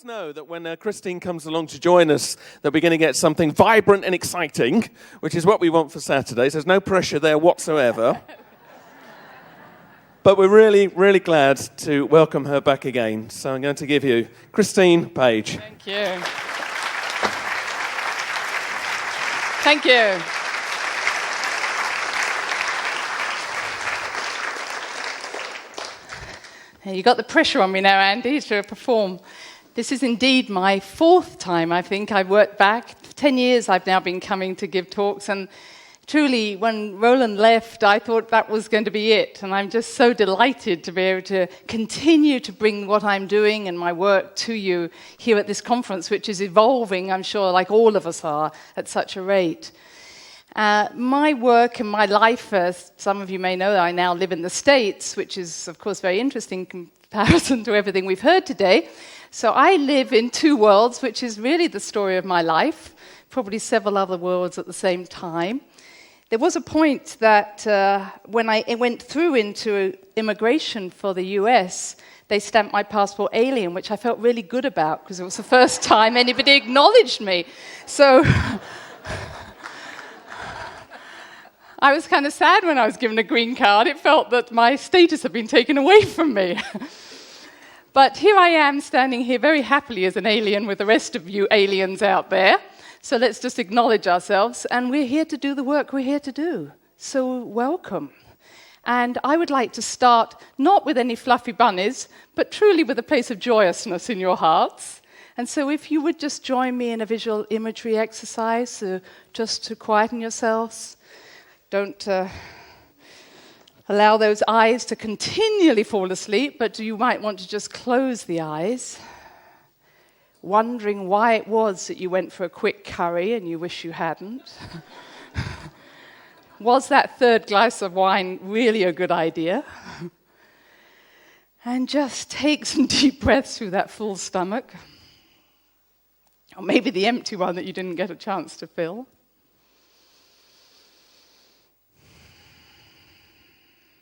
always know that when Christine comes along to join us, that we're going to get something vibrant and exciting, which is what we want for Saturdays. There's no pressure there whatsoever. But we're really, really glad to welcome her back again. So I'm going to give you Christine Page. Thank you. Thank you. You got the pressure on me now, Andy, to perform. This is indeed my fourth time, I think. I've worked back. For 10 years I've now been coming to give talks, and truly, when Roland left, I thought that was going to be it. And I'm just so delighted to be able to continue to bring what I'm doing and my work to you here at this conference, which is evolving, I'm sure, like all of us are, at such a rate. My work and my life, as some of you may know, I now live in the States, which is, of course, very interesting in comparison to everything we've heard today. So I live in two worlds, which is really the story of my life, probably several other worlds at the same time. There was a point that when I went through into immigration for the US, they stamped my passport alien, which I felt really good about because it was the first time anybody acknowledged me. So I was kind of sad when I was given a green card. It felt that my status had been taken away from me. But here I am standing here very happily as an alien with the rest of you aliens out there. So let's just acknowledge ourselves, and we're here to do the work we're here to do. So welcome. And I would like to start not with any fluffy bunnies, but truly with a place of joyousness in your hearts. And so if you would just join me in a visual imagery exercise, just to quieten yourselves. Don't allow those eyes to continually fall asleep, but you might want to just close the eyes, wondering why it was that you went for a quick curry and you wish you hadn't. Was that third glass of wine really a good idea? And just take some deep breaths through that full stomach. Or maybe the empty one that you didn't get a chance to fill.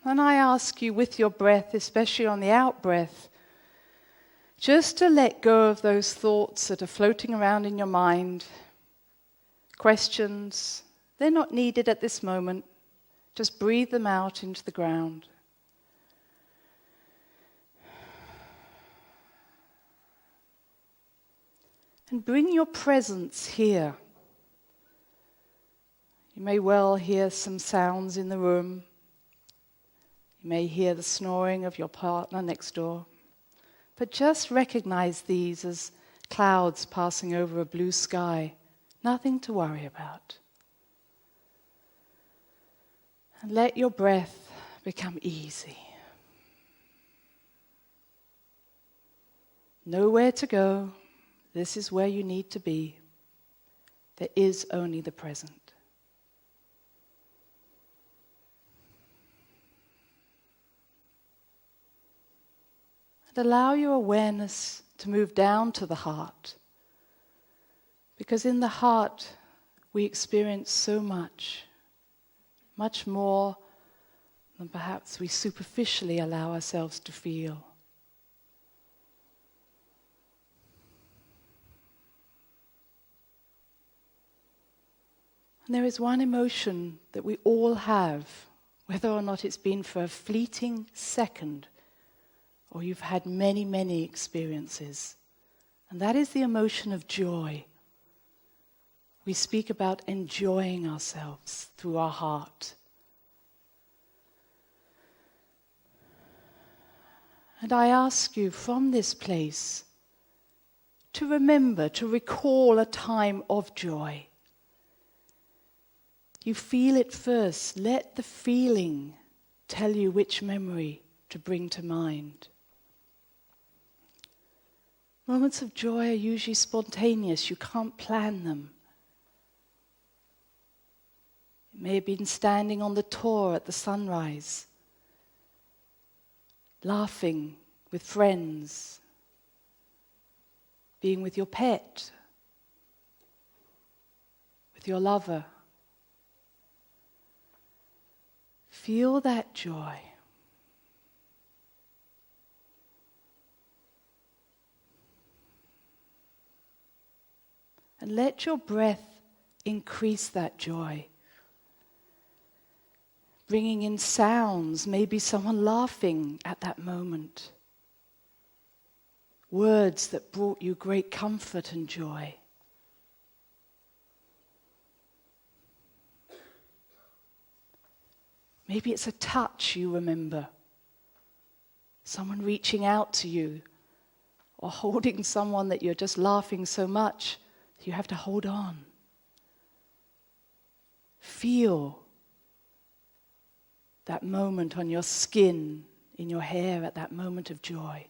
And I ask you with your breath, especially on the out-breath, just to let go of those thoughts that are floating around in your mind. Questions, they're not needed at this moment. Just breathe them out into the ground. And bring your presence here. You may well hear some sounds in the room. You may hear the snoring of your partner next door. But just recognize these as clouds passing over a blue sky. Nothing to worry about. And let your breath become easy. Nowhere to go. This is where you need to be. There is only the present. And allow your awareness to move down to the heart. Because in the heart, we experience so much, much more than perhaps we superficially allow ourselves to feel. And there is one emotion that we all have, whether or not it's been for a fleeting second, or you've had many, many experiences. And that is the emotion of joy. We speak about enjoying ourselves through our heart. And I ask you from this place to remember, to recall a time of joy. You feel it first. Let the feeling tell you which memory to bring to mind. Moments of joy are usually spontaneous. You can't plan them. It may have been standing on the Tor at the sunrise, laughing with friends, being with your pet, with your lover. Feel that joy. And let your breath increase that joy. Bringing in sounds, maybe someone laughing at that moment. Words that brought you great comfort and joy. Maybe it's a touch you remember. Someone reaching out to you, or holding someone that you're just laughing so much that you have to hold on. Feel that moment on your skin, in your hair, at that moment of joy.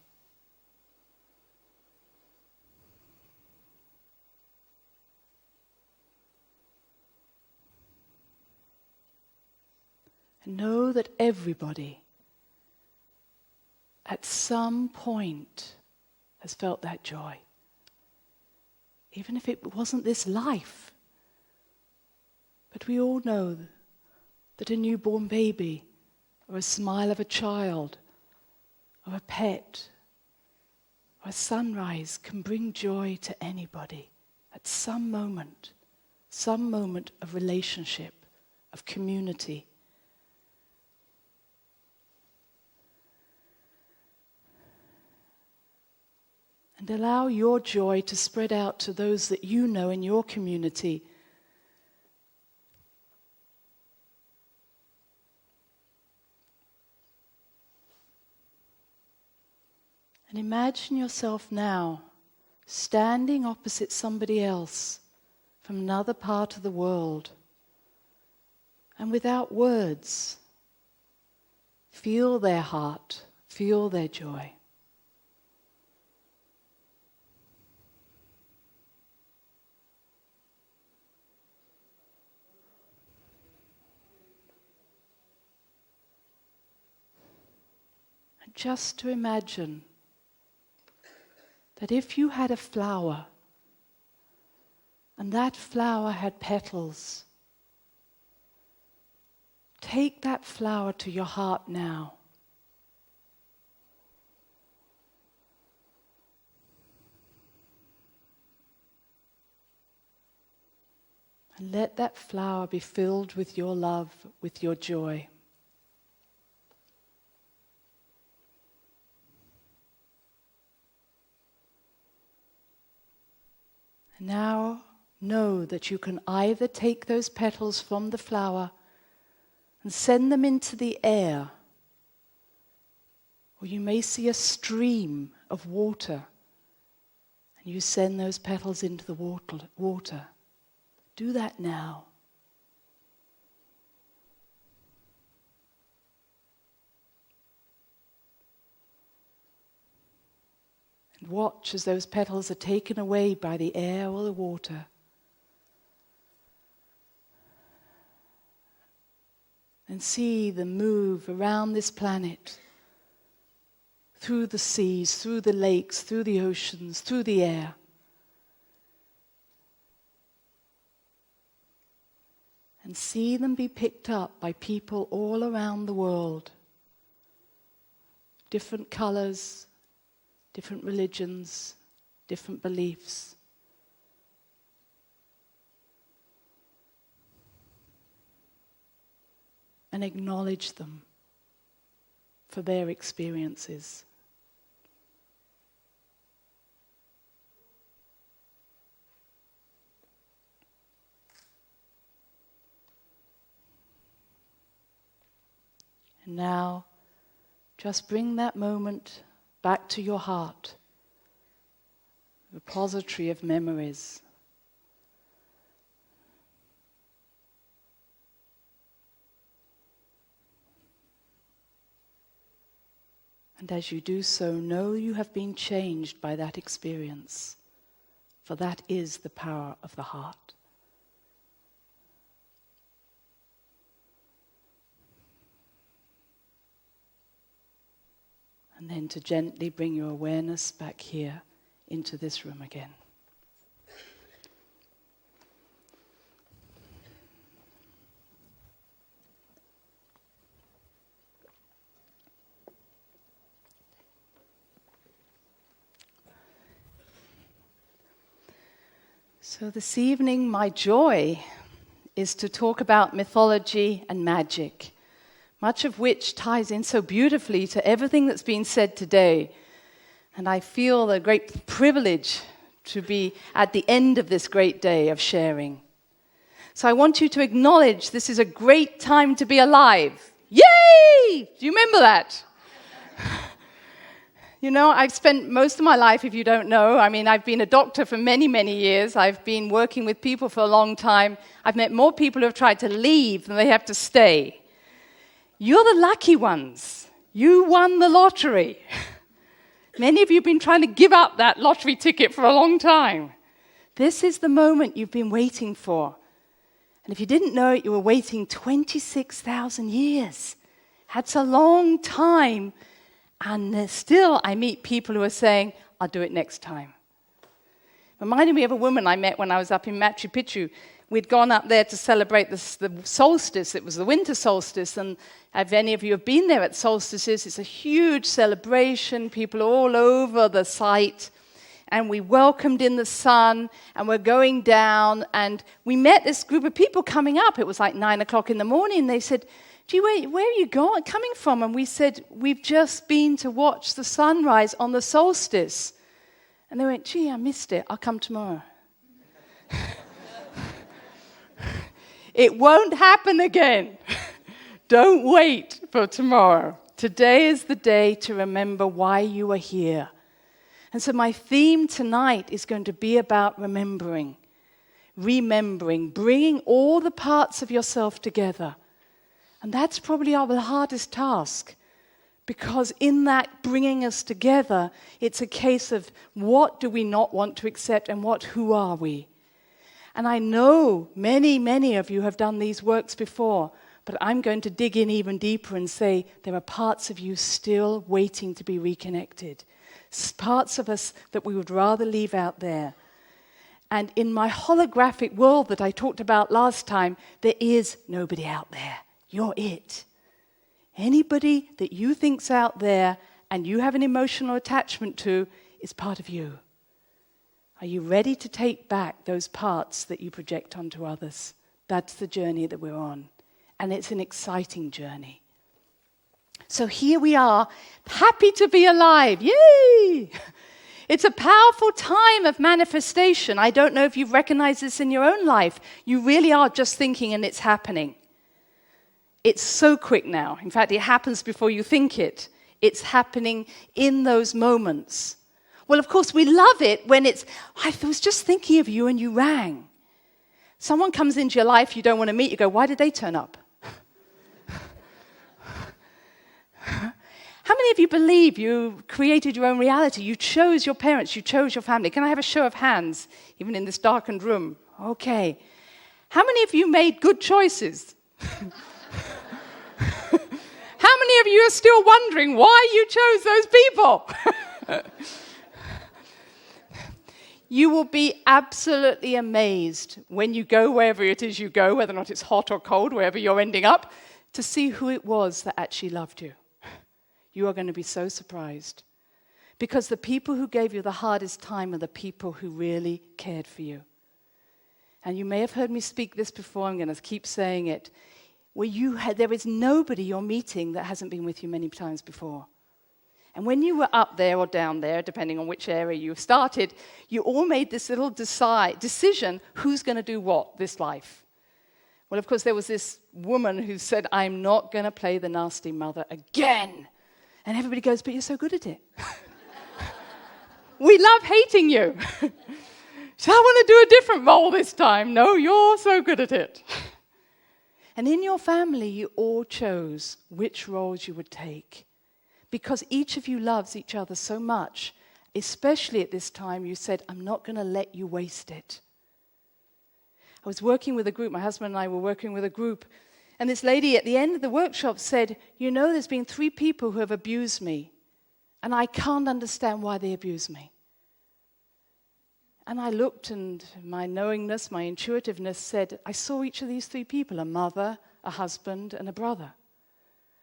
And know that everybody at some point has felt that joy. Even if it wasn't this life. But we all know that a newborn baby, or a smile of a child, or a pet, or a sunrise can bring joy to anybody at some moment of relationship, of community. And allow your joy to spread out to those that you know in your community. And imagine yourself now standing opposite somebody else from another part of the world. And without words, feel their heart, feel their joy. And just to imagine that if you had a flower, and that flower had petals, take that flower to your heart now. And let that flower be filled with your love, with your joy. Now know that you can either take those petals from the flower and send them into the air, or you may see a stream of water and you send those petals into the water. Do that now. And watch as those petals are taken away by the air or the water. And see them move around this planet, through the seas, through the lakes, through the oceans, through the air. And see them be picked up by people all around the world. Different colors, different religions, different beliefs. And acknowledge them for their experiences. And now, just bring that moment back to your heart, repository of memories. And as you do so, know you have been changed by that experience, for that is the power of the heart. And then to gently bring your awareness back here into this room again. So So this evening, my joy is to talk about mythology and magic, much of which ties in so beautifully to everything that's been said today. And I feel the great privilege to be at the end of this great day of sharing. So I want you to acknowledge this is a great time to be alive. Yay! Do you remember that? You know, I've spent most of my life, if you don't know, I've been a doctor for many, many years. I've been working with people for a long time. I've met more people who have tried to leave than they have to stay. You're the lucky ones. You won the lottery. Many of you have been trying to give up that lottery ticket for a long time. This is the moment you've been waiting for. And if you didn't know it, you were waiting 26,000 years. That's a long time. And still, I meet people who are saying, I'll do it next time. Reminded me of a woman I met when I was up in Machu Picchu. We'd gone up there to celebrate the solstice. It was the winter solstice. And if any of you have been there at solstices, it's a huge celebration. People are all over the site. And we welcomed in the sun, and we're going down. And we met this group of people coming up. It was like 9 o'clock in the morning. They said, gee, where are you coming from? And we said, we've just been to watch the sunrise on the solstice. And they went, gee, I missed it. I'll come tomorrow. It won't happen again. Don't wait for tomorrow. Today is the day to remember why you are here. And so my theme tonight is going to be about remembering, bringing all the parts of yourself together. And that's probably the hardest task, because in that bringing us together, it's a case of what do we not want to accept and who are we? And I know many, many of you have done these works before, but I'm going to dig in even deeper and say there are parts of you still waiting to be reconnected. Parts of us that we would rather leave out there. And in my holographic world that I talked about last time, there is nobody out there. You're it. Anybody that you think's out there and you have an emotional attachment to is part of you. Are you ready to take back those parts that you project onto others? That's the journey that we're on. And it's an exciting journey. So here we are, happy to be alive. Yay! It's a powerful time of manifestation. I don't know if you've recognized this in your own life. You really are just thinking and it's happening. It's so quick now. In fact, it happens before you think it. It's happening in those moments. Well, of course, we love it when I was just thinking of you and you rang. Someone comes into your life you don't want to meet. You go, why did they turn up? How many of you believe you created your own reality? You chose your parents, you chose your family. Can I have a show of hands, even in this darkened room? Okay. How many of you made good choices? How many of you are still wondering why you chose those people? You will be absolutely amazed when you go wherever it is you go, whether or not it's hot or cold, wherever you're ending up, to see who it was that actually loved you. You are going to be so surprised. Because the people who gave you the hardest time are the people who really cared for you. And you may have heard me speak this before, I'm going to keep saying it. There is nobody you're meeting that hasn't been with you many times before. And when you were up there or down there, depending on which area you started, you all made this little decision, who's going to do what this life? Well, of course, there was this woman who said, I'm not going to play the nasty mother again. And everybody goes, but you're so good at it. We love hating you. So I want to do a different role this time. No, you're so good at it. And in your family, you all chose which roles you would take. Because each of you loves each other so much, especially at this time, you said, I'm not going to let you waste it. I was working with a group, my husband and I were working with a group, and this lady at the end of the workshop said, you know, there's been 3 people who have abused me, and I can't understand why they abuse me. And I looked, and my knowingness, my intuitiveness said, I saw each of these 3 people, a mother, a husband, and a brother.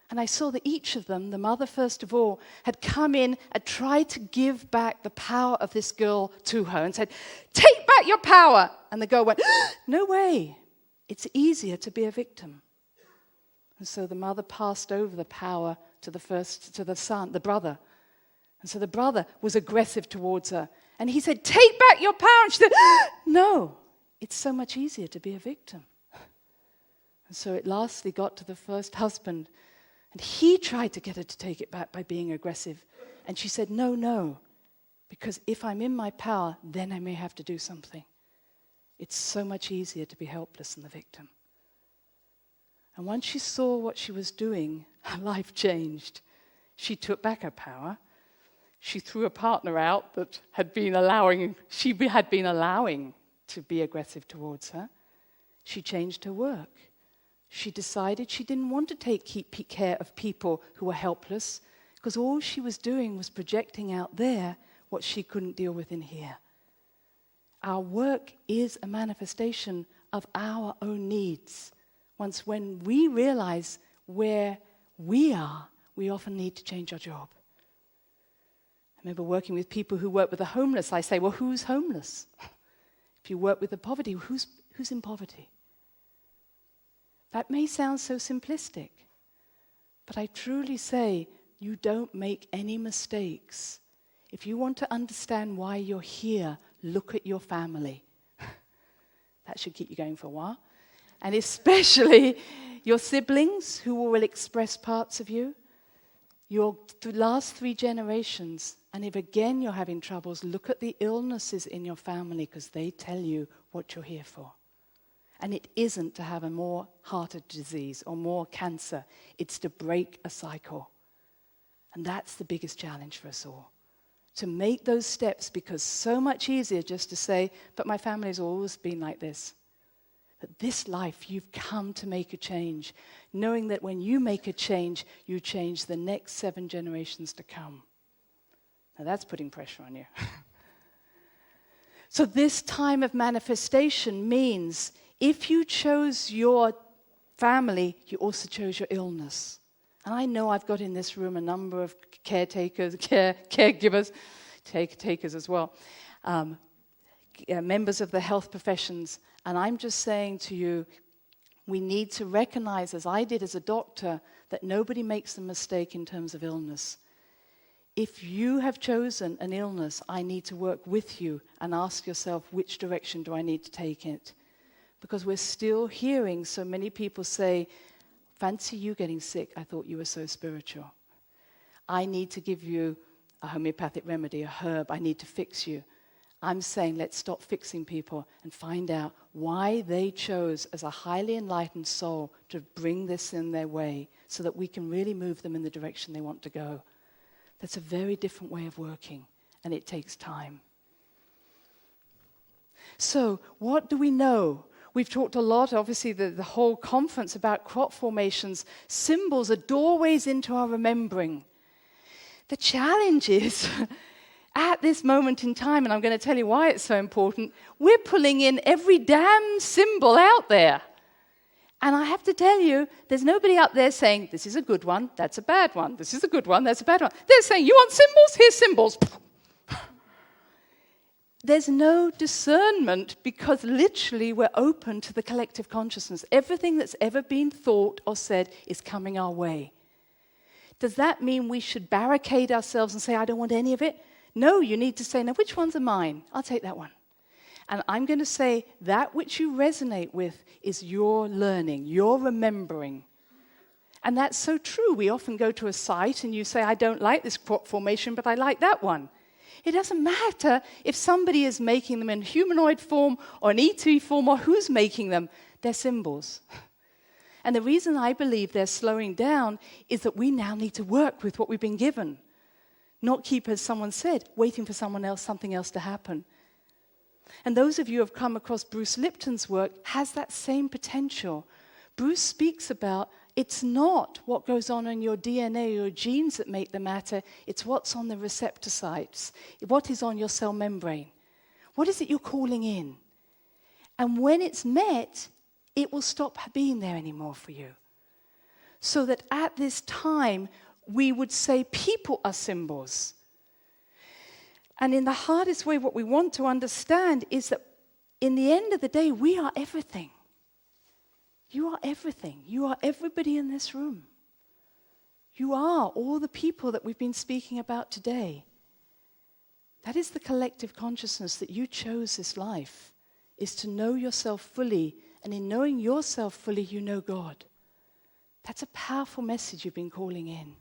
And I saw that each of them, the mother first of all, had come in and tried to give back the power of this girl to her and said, take back back your power. And the girl went, no way. It's easier to be a victim. And so the mother passed over the power to the son, the brother. And so the brother was aggressive towards her. And he said, take back your power. And she said, no, it's so much easier to be a victim. And so it lastly got to the first husband. And he tried to get her to take it back by being aggressive. And she said, no, because if I'm in my power, then I may have to do something. It's so much easier to be helpless than the victim. And once she saw what she was doing, her life changed. She took back her power. She threw a partner out that she had been allowing to be aggressive towards her. She changed her work. She decided she didn't want to keep care of people who were helpless, because all she was doing was projecting out there what she couldn't deal with in here. Our work is a manifestation of our own needs. When we realize where we are, we often need to change our job. I remember working with people who work with the homeless. I say, well, who's homeless? If you work with the poverty, who's in poverty? That may sound so simplistic, but I truly say you don't make any mistakes. If you want to understand why you're here, look at your family. That should keep you going for a while. And especially your siblings who will express parts of you. The last 3 generations, and if again you're having troubles, look at the illnesses in your family, because they tell you what you're here for. And it isn't to have a more heart disease or more cancer. It's to break a cycle. And that's the biggest challenge for us all. To make those steps, because so much easier just to say, but my family's always been like this. But this life, you've come to make a change, knowing that when you make a change, you change the next 7 generations to come. Now that's putting pressure on you. So this time of manifestation means if you chose your family, you also chose your illness. And I know I've got in this room a number of caretakers, caregivers, takers as well, members of the health professions. And I'm just saying to you, we need to recognize, as I did as a doctor, that nobody makes a mistake in terms of illness. If you have chosen an illness, I need to work with you and ask yourself, which direction do I need to take it? Because we're still hearing so many people say, fancy you getting sick, I thought you were so spiritual. I need to give you a homeopathic remedy, a herb, I need to fix you. I'm saying let's stop fixing people and find out why they chose as a highly enlightened soul to bring this in their way so that we can really move them in the direction they want to go. That's a very different way of working, and it takes time. So what do we know? We've talked a lot, obviously, the whole conference about crop formations. Symbols are doorways into our remembering. The challenge is, at this moment in time, and I'm going to tell you why it's so important, we're pulling in every damn symbol out there. And I have to tell you, there's nobody up there saying, this is a good one, that's a bad one. This is a good one, that's a bad one. They're saying, you want symbols? Here's symbols. There's no discernment because literally we're open to the collective consciousness. Everything that's ever been thought or said is coming our way. Does that mean we should barricade ourselves and say, I don't want any of it? No, you need to say, now which ones are mine? I'll take that one. And I'm going to say that which you resonate with is your learning, your remembering. And that's so true. We often go to a site and you say, I don't like this crop formation, but I like that one. It doesn't matter if somebody is making them in humanoid form or an ET form or who's making them. They're symbols. And the reason I believe they're slowing down is that we now need to work with what we've been given. Not keep, as someone said, waiting for something else to happen. And those of you who have come across Bruce Lipton's work has that same potential. Bruce speaks about it's not what goes on in your DNA or your genes that make the matter, it's what's on the receptor sites, what is on your cell membrane. What is it you're calling in? And when it's met, it will stop being there anymore for you. So that at this time, we would say people are symbols. And in the hardest way, what we want to understand is that in the end of the day, we are everything. You are everything. You are everybody in this room. You are all the people that we've been speaking about today. That is the collective consciousness that you chose this life, is to know yourself fully, and in knowing yourself fully, you know God. That's a powerful message you've been calling in.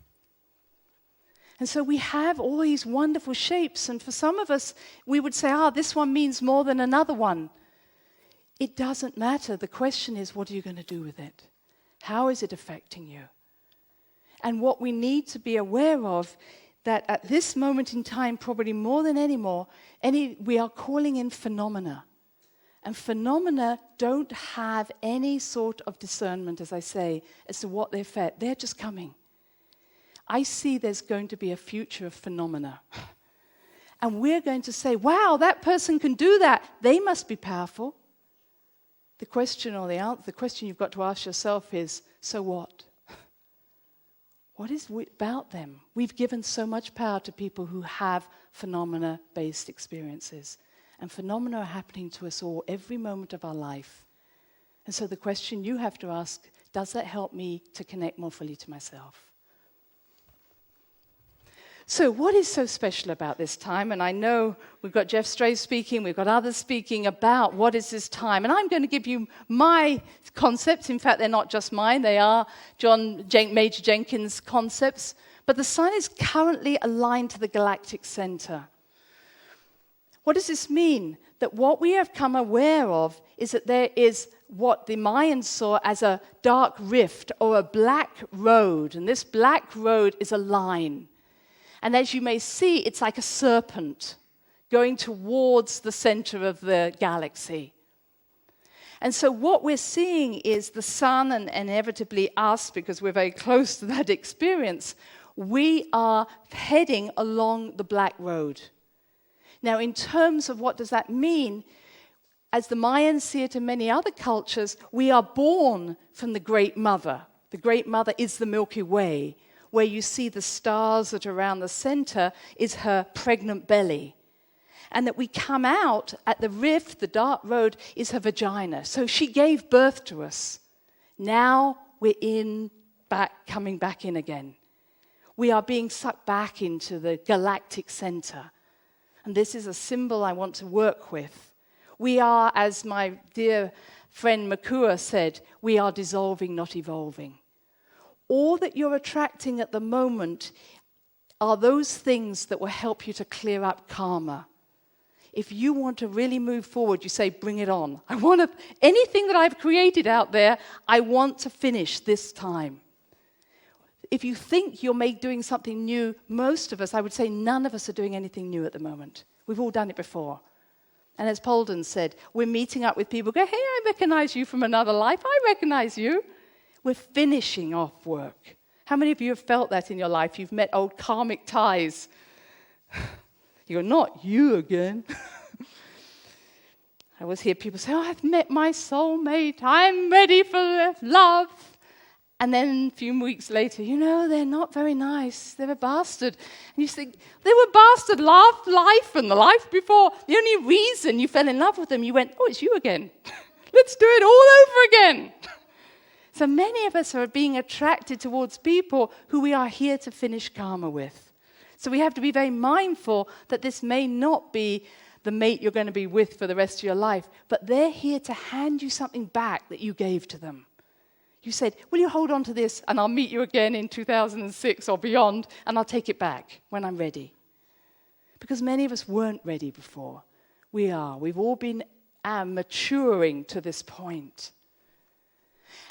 And so we have all these wonderful shapes, and for some of us, we would say, this one means more than another one. It doesn't matter. The question is, what are you going to do with it? How is it affecting you? And what we need to be aware of, that at this moment in time, probably more than we are calling in phenomena. And phenomena don't have any sort of discernment, as I say, as to what they're fed. They're just coming. I see there's going to be a future of phenomena. And we're going to say, wow, that person can do that. They must be powerful. The question you've got to ask yourself is, so what? What is about them? We've given so much power to people who have phenomena-based experiences. And phenomena are happening to us all every moment of our life. And so the question you have to ask, does that help me to connect more fully to myself? So what is so special about this time? And I know we've got Jeff Stray speaking, we've got others speaking about what is this time. And I'm going to give you my concepts. In fact, they're not just mine. They are Major Jenkins' concepts. But the sun is currently aligned to the galactic center. What does this mean? That what we have come aware of is that there is what the Mayans saw as a dark rift or a black road. And this black road is a line. And as you may see, it's like a serpent going towards the center of the galaxy. And so what we're seeing is the sun, and inevitably us, because we're very close to that experience, we are heading along the black road. Now, in terms of what does that mean, as the Mayans see it in many other cultures, we are born from the Great Mother. The Great Mother is the Milky Way, where you see the stars that are around the center is her pregnant belly. And that we come out at the rift, the dark road, is her vagina. So she gave birth to us. Now we're coming back in again. We are being sucked back into the galactic center. And this is a symbol I want to work with. We are, as my dear friend Makua said, we are dissolving, not evolving. All that you're attracting at the moment are those things that will help you to clear up karma. If you want to really move forward, you say, bring it on. Anything that I've created out there, I want to finish this time. If you think you're doing something new, most of us, I would say none of us are doing anything new at the moment. We've all done it before. And as Polden said, we're meeting up with people, go, hey, I recognize you from another life. I recognize you. We're finishing off work. How many of you have felt that in your life? You've met old karmic ties. You're not you again. I always hear people say, I've met my soulmate. I'm ready for love. And then a few weeks later, they're not very nice. They're a bastard. And you think, they were bastard life and the life before. The only reason you fell in love with them, you went, it's you again. Let's do it all over again. So many of us are being attracted towards people who we are here to finish karma with. So we have to be very mindful that this may not be the mate you're going to be with for the rest of your life, but they're here to hand you something back that you gave to them. You said, will you hold on to this and I'll meet you again in 2006 or beyond and I'll take it back when I'm ready. Because many of us weren't ready before. We are. We've all been maturing to this point.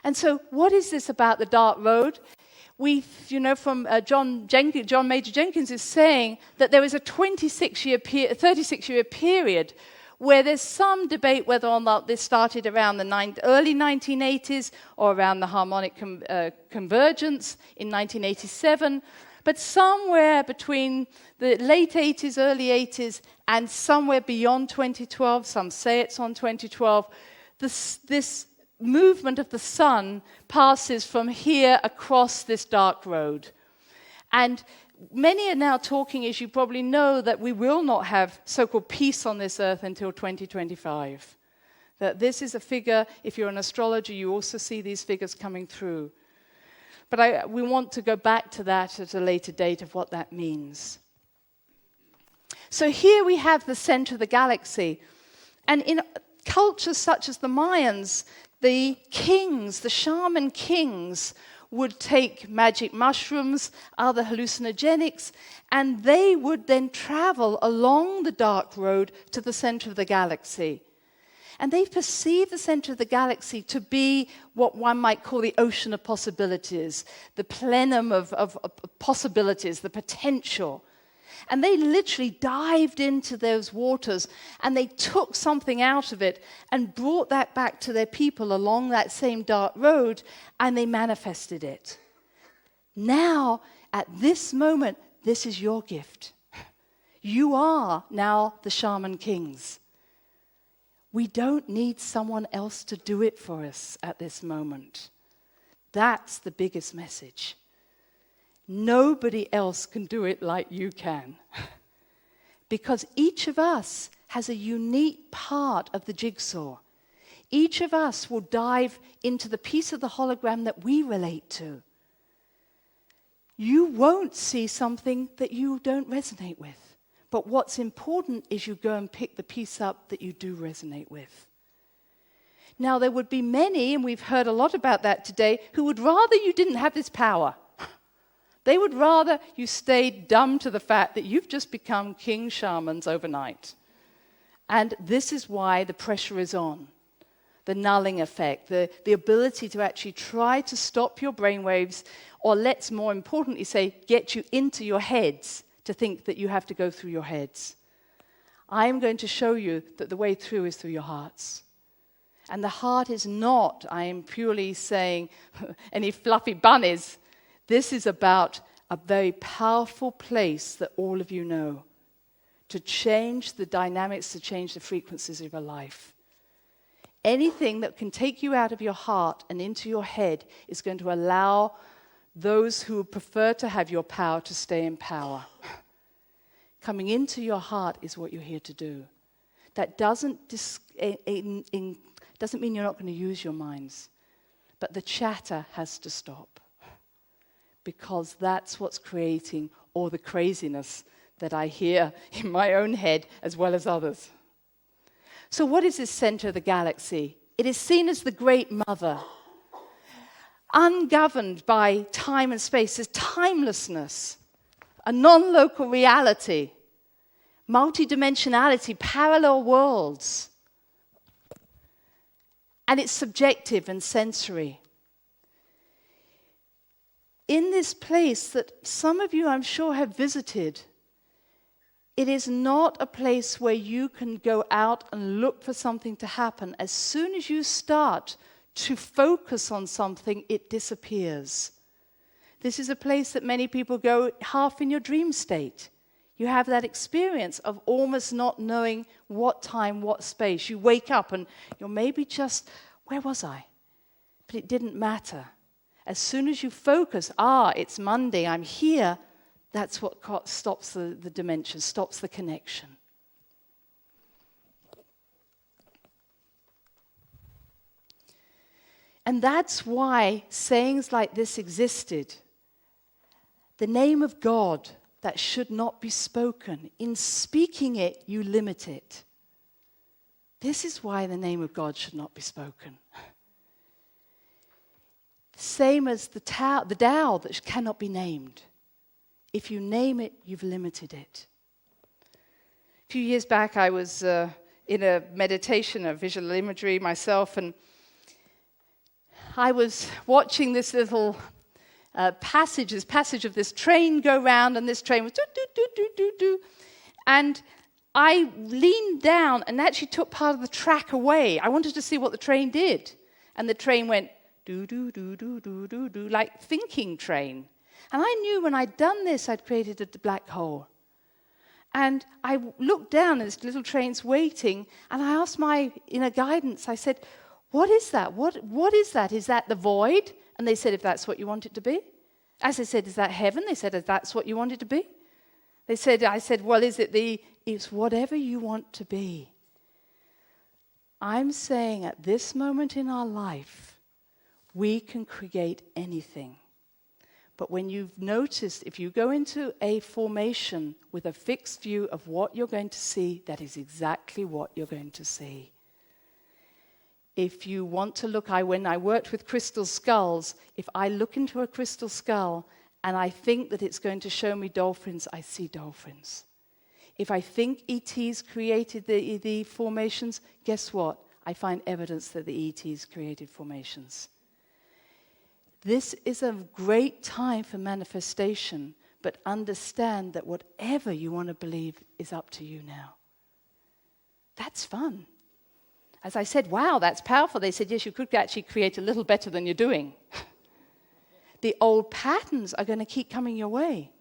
And so what is this about the dark road? From John Major Jenkins is saying that there is a 36-year period where there's some debate whether or not this started around the early 1980s or around the harmonic convergence in 1987, but somewhere between the late 80s, early 80s, and somewhere beyond 2012, some say it's on 2012, this movement of the sun passes from here across this dark road. And many are now talking, as you probably know, that we will not have so-called peace on this earth until 2025. That this is a figure, if you're an astrologer, you also see these figures coming through. But we want to go back to that at a later date of what that means. So here we have the center of the galaxy. And in cultures such as the Mayans, the kings, the shaman kings, would take magic mushrooms, other hallucinogenics, and they would then travel along the dark road to the center of the galaxy. And they perceive the center of the galaxy to be what one might call the ocean of possibilities, the plenum of possibilities, the potential. And they literally dived into those waters and they took something out of it and brought that back to their people along that same dark road, and they manifested it. Now, at this moment, this is your gift. You are now the shaman kings. We don't need someone else to do it for us at this moment. That's the biggest message. Nobody else can do it like you can. Because each of us has a unique part of the jigsaw. Each of us will dive into the piece of the hologram that we relate to. You won't see something that you don't resonate with. But what's important is you go and pick the piece up that you do resonate with. Now, there would be many, and we've heard a lot about that today, who would rather you didn't have this power. They would rather you stayed dumb to the fact that you've just become king shamans overnight. And this is why the pressure is on. The nulling effect, the ability to actually try to stop your brainwaves, or let's more importantly say, get you into your heads to think that you have to go through your heads. I am going to show you that the way through is through your hearts. And the heart is not, I am purely saying, any fluffy bunnies. This is about a very powerful place that all of you know, to change the dynamics, to change the frequencies of your life. Anything that can take you out of your heart and into your head is going to allow those who prefer to have your power to stay in power. Coming into your heart is what you're here to do. That doesn't mean you're not going to use your minds, but the chatter has to stop, because that's what's creating all the craziness that I hear in my own head as well as others. So what is this center of the galaxy? It is seen as the great mother, ungoverned by time and space. There's timelessness, a non-local reality, multidimensionality, parallel worlds. And it's subjective and sensory. In this place that some of you, I'm sure, have visited, it is not a place where you can go out and look for something to happen. As soon as you start to focus on something, it disappears. This is a place that many people go half in your dream state. You have that experience of almost not knowing what time, what space. You wake up and you're maybe just, where was I? But it didn't matter. As soon as you focus, it's Monday, I'm here, that's what stops the dimension, stops the connection. And that's why sayings like this existed. The name of God that should not be spoken. In speaking it, you limit it. This is why the name of God should not be spoken. Same as the Tao that cannot be named. If you name it, you've limited it. A few years back, I was in a meditation, a visual imagery myself, and I was watching this little passage of this train go round, and this train was do-do-do-do-do-do. And I leaned down and actually took part of the track away. I wanted to see what the train did. And the train went do-do-do-do-do-do-do, like thinking train. And I knew when I'd done this, I'd created a black hole. And I looked down, and this little train's waiting, and I asked my inner guidance, I said, what is that? What is that? Is that the void? And they said, if that's what you want it to be. As I said, is that heaven? They said, if that's what you want it to be. I said, well, it's whatever you want to be. I'm saying at this moment in our life, we can create anything. But when you've noticed, if you go into a formation with a fixed view of what you're going to see, that is exactly what you're going to see. If you want to look, when I worked with crystal skulls, if I look into a crystal skull and I think that it's going to show me dolphins, I see dolphins. If I think ETs created the formations, guess what? I find evidence that the ETs created formations. This is a great time for manifestation, but understand that whatever you want to believe is up to you now. That's fun. As I said, wow, that's powerful. They said, yes, you could actually create a little better than you're doing. The old patterns are going to keep coming your way.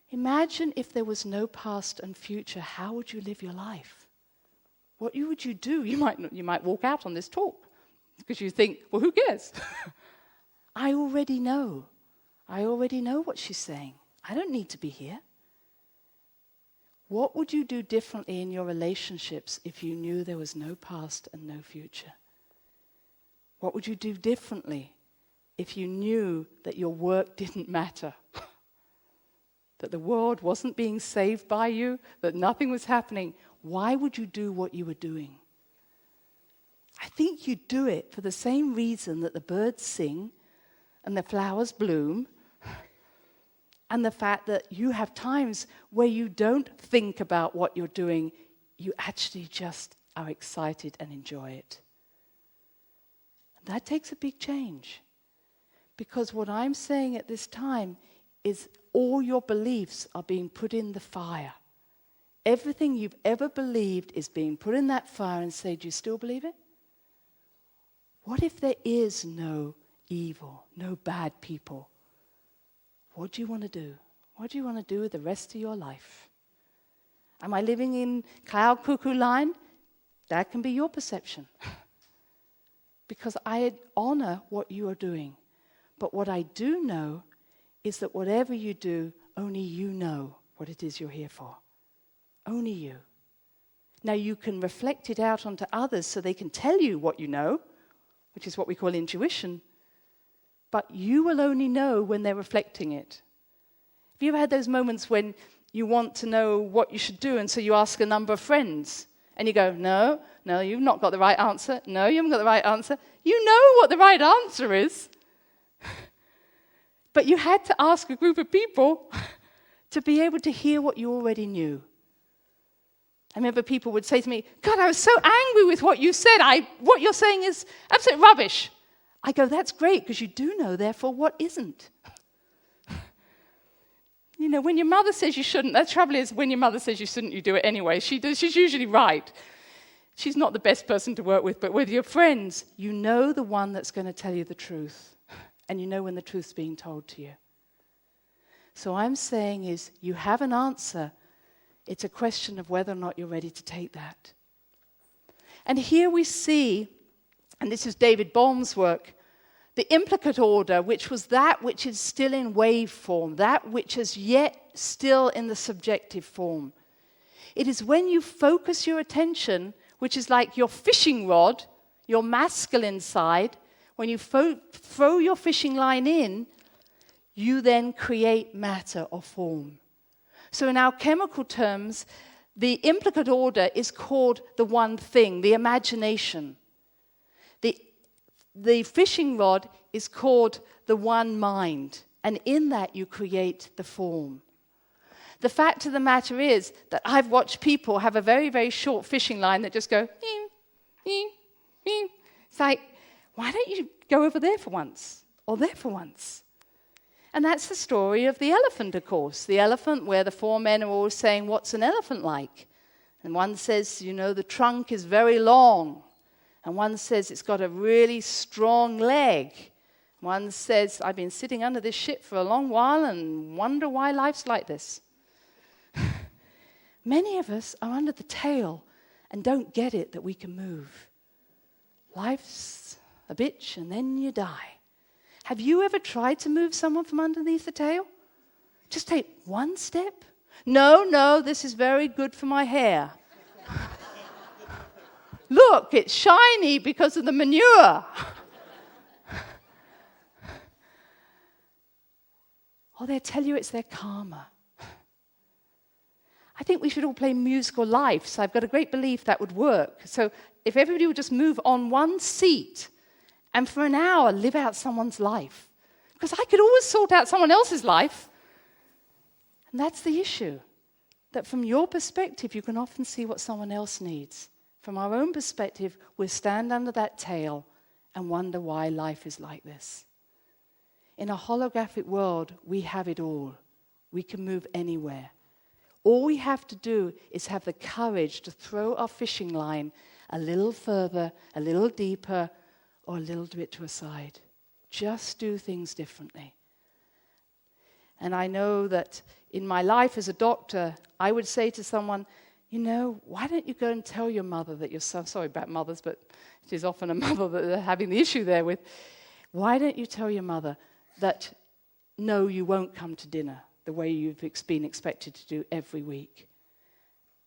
Imagine if there was no past and future, how would you live your life? What would you do? You might walk out on this talk because you think, well, who cares? I already know. I already know what she's saying. I don't need to be here. What would you do differently in your relationships if you knew there was no past and no future? What would you do differently if you knew that your work didn't matter? That the world wasn't being saved by you, that nothing was happening? Why would you do what you were doing? I think you do it for the same reason that the birds sing and the flowers bloom, and the fact that you have times where you don't think about what you're doing, you actually just are excited and enjoy it. And that takes a big change. Because what I'm saying at this time is all your beliefs are being put in the fire. Everything you've ever believed is being put in that fire and say, do you still believe it? What if there is no evil, no bad people? What do you want to do? What do you want to do with the rest of your life? Am I living in cloud cuckoo line? That can be your perception. Because I honor what you are doing. But what I do know is that whatever you do, only you know what it is you're here for. Only you. Now you can reflect it out onto others so they can tell you what you know, which is what we call intuition. But you will only know when they're reflecting it. Have you ever had those moments when you want to know what you should do, and so you ask a number of friends, and you go, no, you've not got the right answer. No, you haven't got the right answer. You know what the right answer is. But you had to ask a group of people to be able to hear what you already knew. I remember people would say to me, God, I was so angry with what you said. What you're saying is absolute rubbish. I go, that's great, because you do know, therefore, what isn't. You know, when your mother says you shouldn't, the trouble is, when your mother says you shouldn't, you do it anyway. She's usually right. She's not the best person to work with, but with your friends, you know the one that's going to tell you the truth. And you know when the truth's being told to you. So I'm saying is, you have an answer. It's a question of whether or not you're ready to take that. And here we see, and this is David Bohm's work, the implicate order, which was that which is still in wave form, that which is yet still in the subjective form. It is when you focus your attention, which is like your fishing rod, your masculine side, when you throw your fishing line in, you then create matter or form. So in alchemical terms, the implicate order is called the one thing, the imagination. The fishing rod is called the one mind, and in that you create the form. The fact of the matter is that I've watched people have a very, very short fishing line that just go, it's like, why don't you go over there for once, or there for once? And that's the story of the elephant, of course. The elephant, where the four men are always saying, what's an elephant like? And one says, the trunk is very long. And one says it's got a really strong leg. One says, I've been sitting under this ship for a long while and wonder why life's like this. Many of us are under the tail and don't get it that we can move. Life's a bitch and then you die. Have you ever tried to move someone from underneath the tail? Just take one step. No, this is very good for my hair. look, it's shiny because of the manure. Or they'll tell you it's their karma. I think we should all play musical life, so I've got a great belief that would work. So if everybody would just move on one seat and for an hour live out someone's life. Because I could always sort out someone else's life. And that's the issue. That from your perspective, you can often see what someone else needs. From our own perspective, we stand under that tail and wonder why life is like this. In a holographic world, we have it all. We can move anywhere. All we have to do is have the courage to throw our fishing line a little further, a little deeper, or a little bit to a side. Just do things differently. And I know that in my life as a doctor, I would say to someone, why don't you go and tell your mother that you're sorry about mothers, but it is often a mother that they're having the issue there with. Why don't you tell your mother that, no, you won't come to dinner the way you've been expected to do every week?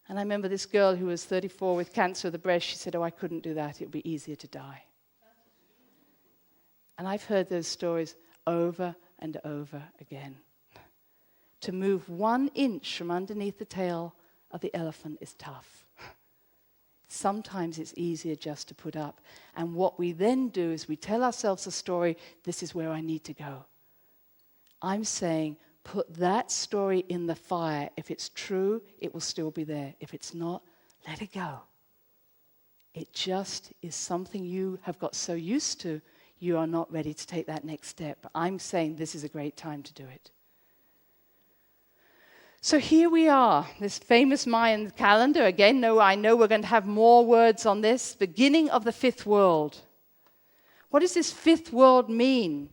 And I remember this girl who was 34 with cancer of the breast, she said, I couldn't do that, it would be easier to die. And I've heard those stories over and over again. To move 1 inch from underneath the tail of the elephant is tough. Sometimes it's easier just to put up. And what we then do is we tell ourselves a story, this is where I need to go. I'm saying, put that story in the fire. If it's true, it will still be there. If it's not, let it go. It just is something you have got so used to, you are not ready to take that next step. I'm saying this is a great time to do it. So here we are, this famous Mayan calendar. Again, I know we're going to have more words on this. Beginning of the fifth world. What does this fifth world mean?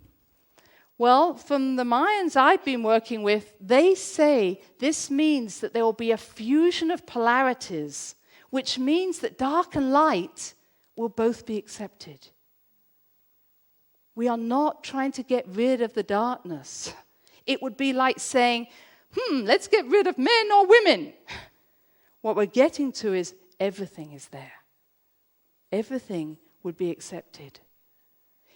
Well, from the Mayans I've been working with, they say this means that there will be a fusion of polarities, which means that dark and light will both be accepted. We are not trying to get rid of the darkness. It would be like saying, let's get rid of men or women. What we're getting to is everything is there. Everything would be accepted.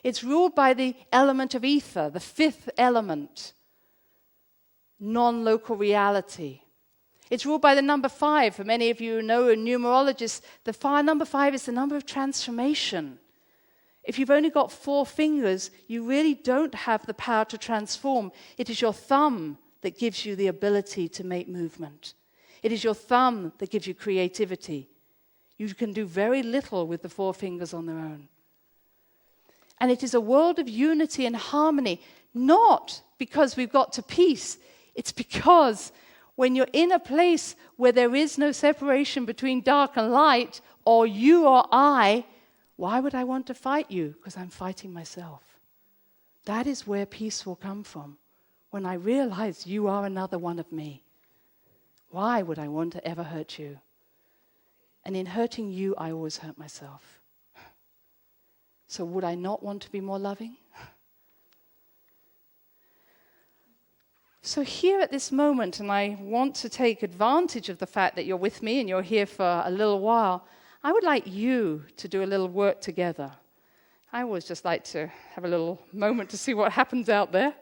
It's ruled by the element of ether, the fifth element, non-local reality. It's ruled by the number 5. For many of you who know, numerologists, number 5 is the number of transformation. If you've only got 4 fingers, you really don't have the power to transform. It is your thumb that gives you the ability to make movement. It is your thumb that gives you creativity. You can do very little with the 4 fingers on their own. And it is a world of unity and harmony, not because we've got to peace. It's because when you're in a place where there is no separation between dark and light, or you or I, why would I want to fight you? Because I'm fighting myself. That is where peace will come from. When I realize you are another one of me. Why would I want to ever hurt you? And in hurting you, I always hurt myself. So would I not want to be more loving? So here at this moment, and I want to take advantage of the fact that you're with me and you're here for a little while, I would like you to do a little work together. I always just like to have a little moment to see what happens out there.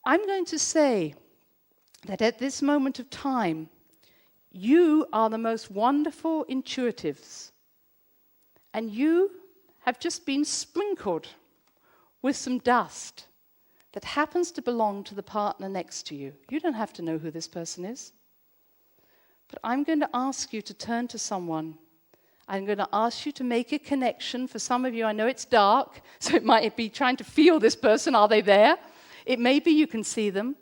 I'm going to say that at this moment of time, you are the most wonderful intuitives. And you have just been sprinkled with some dust that happens to belong to the partner next to you. You don't have to know who this person is. But I'm going to ask you to turn to someone. I'm going to ask you to make a connection. For some of you, I know it's dark, so it might be trying to feel this person. Are they there? It may be you can see them.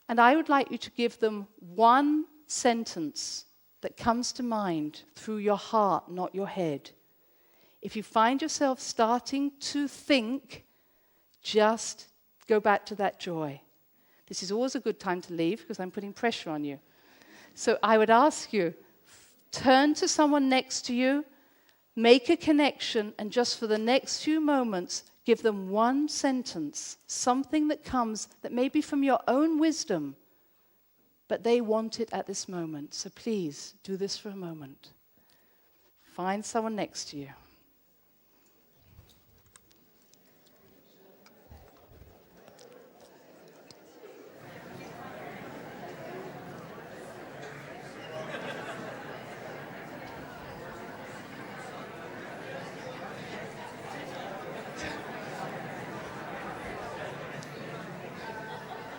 And I would like you to give them one sentence that comes to mind through your heart, not your head. If you find yourself starting to think, just go back to that joy. This is always a good time to leave because I'm putting pressure on you. So I would ask you, turn to someone next to you, make a connection, and just for the next few moments, give them one sentence, something that comes that may be from your own wisdom, but they want it at this moment. So please, do this for a moment. Find someone next to you.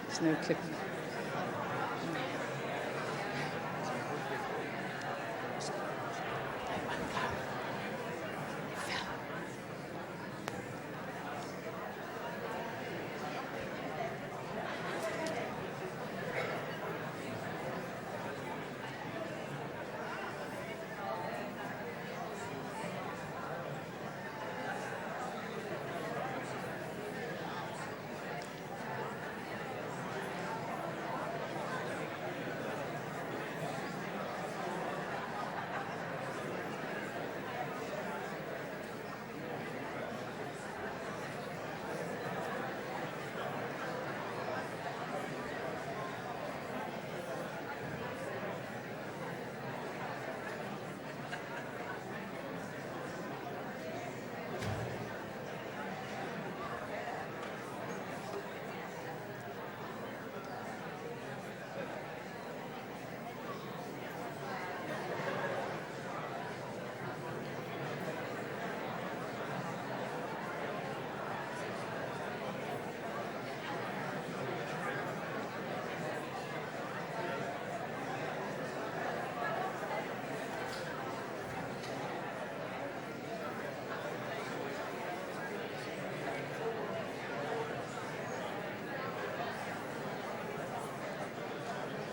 There's no clipping.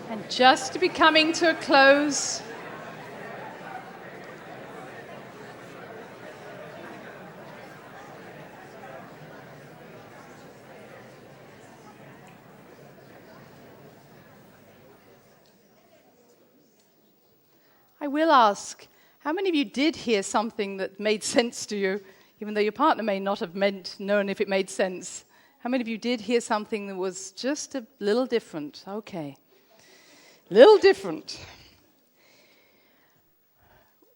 And just to be coming to a close, I will ask, how many of you did hear something that made sense to you, even though your partner may not have known if it made sense? How many of you did hear something that was just a little different? Okay. Little different.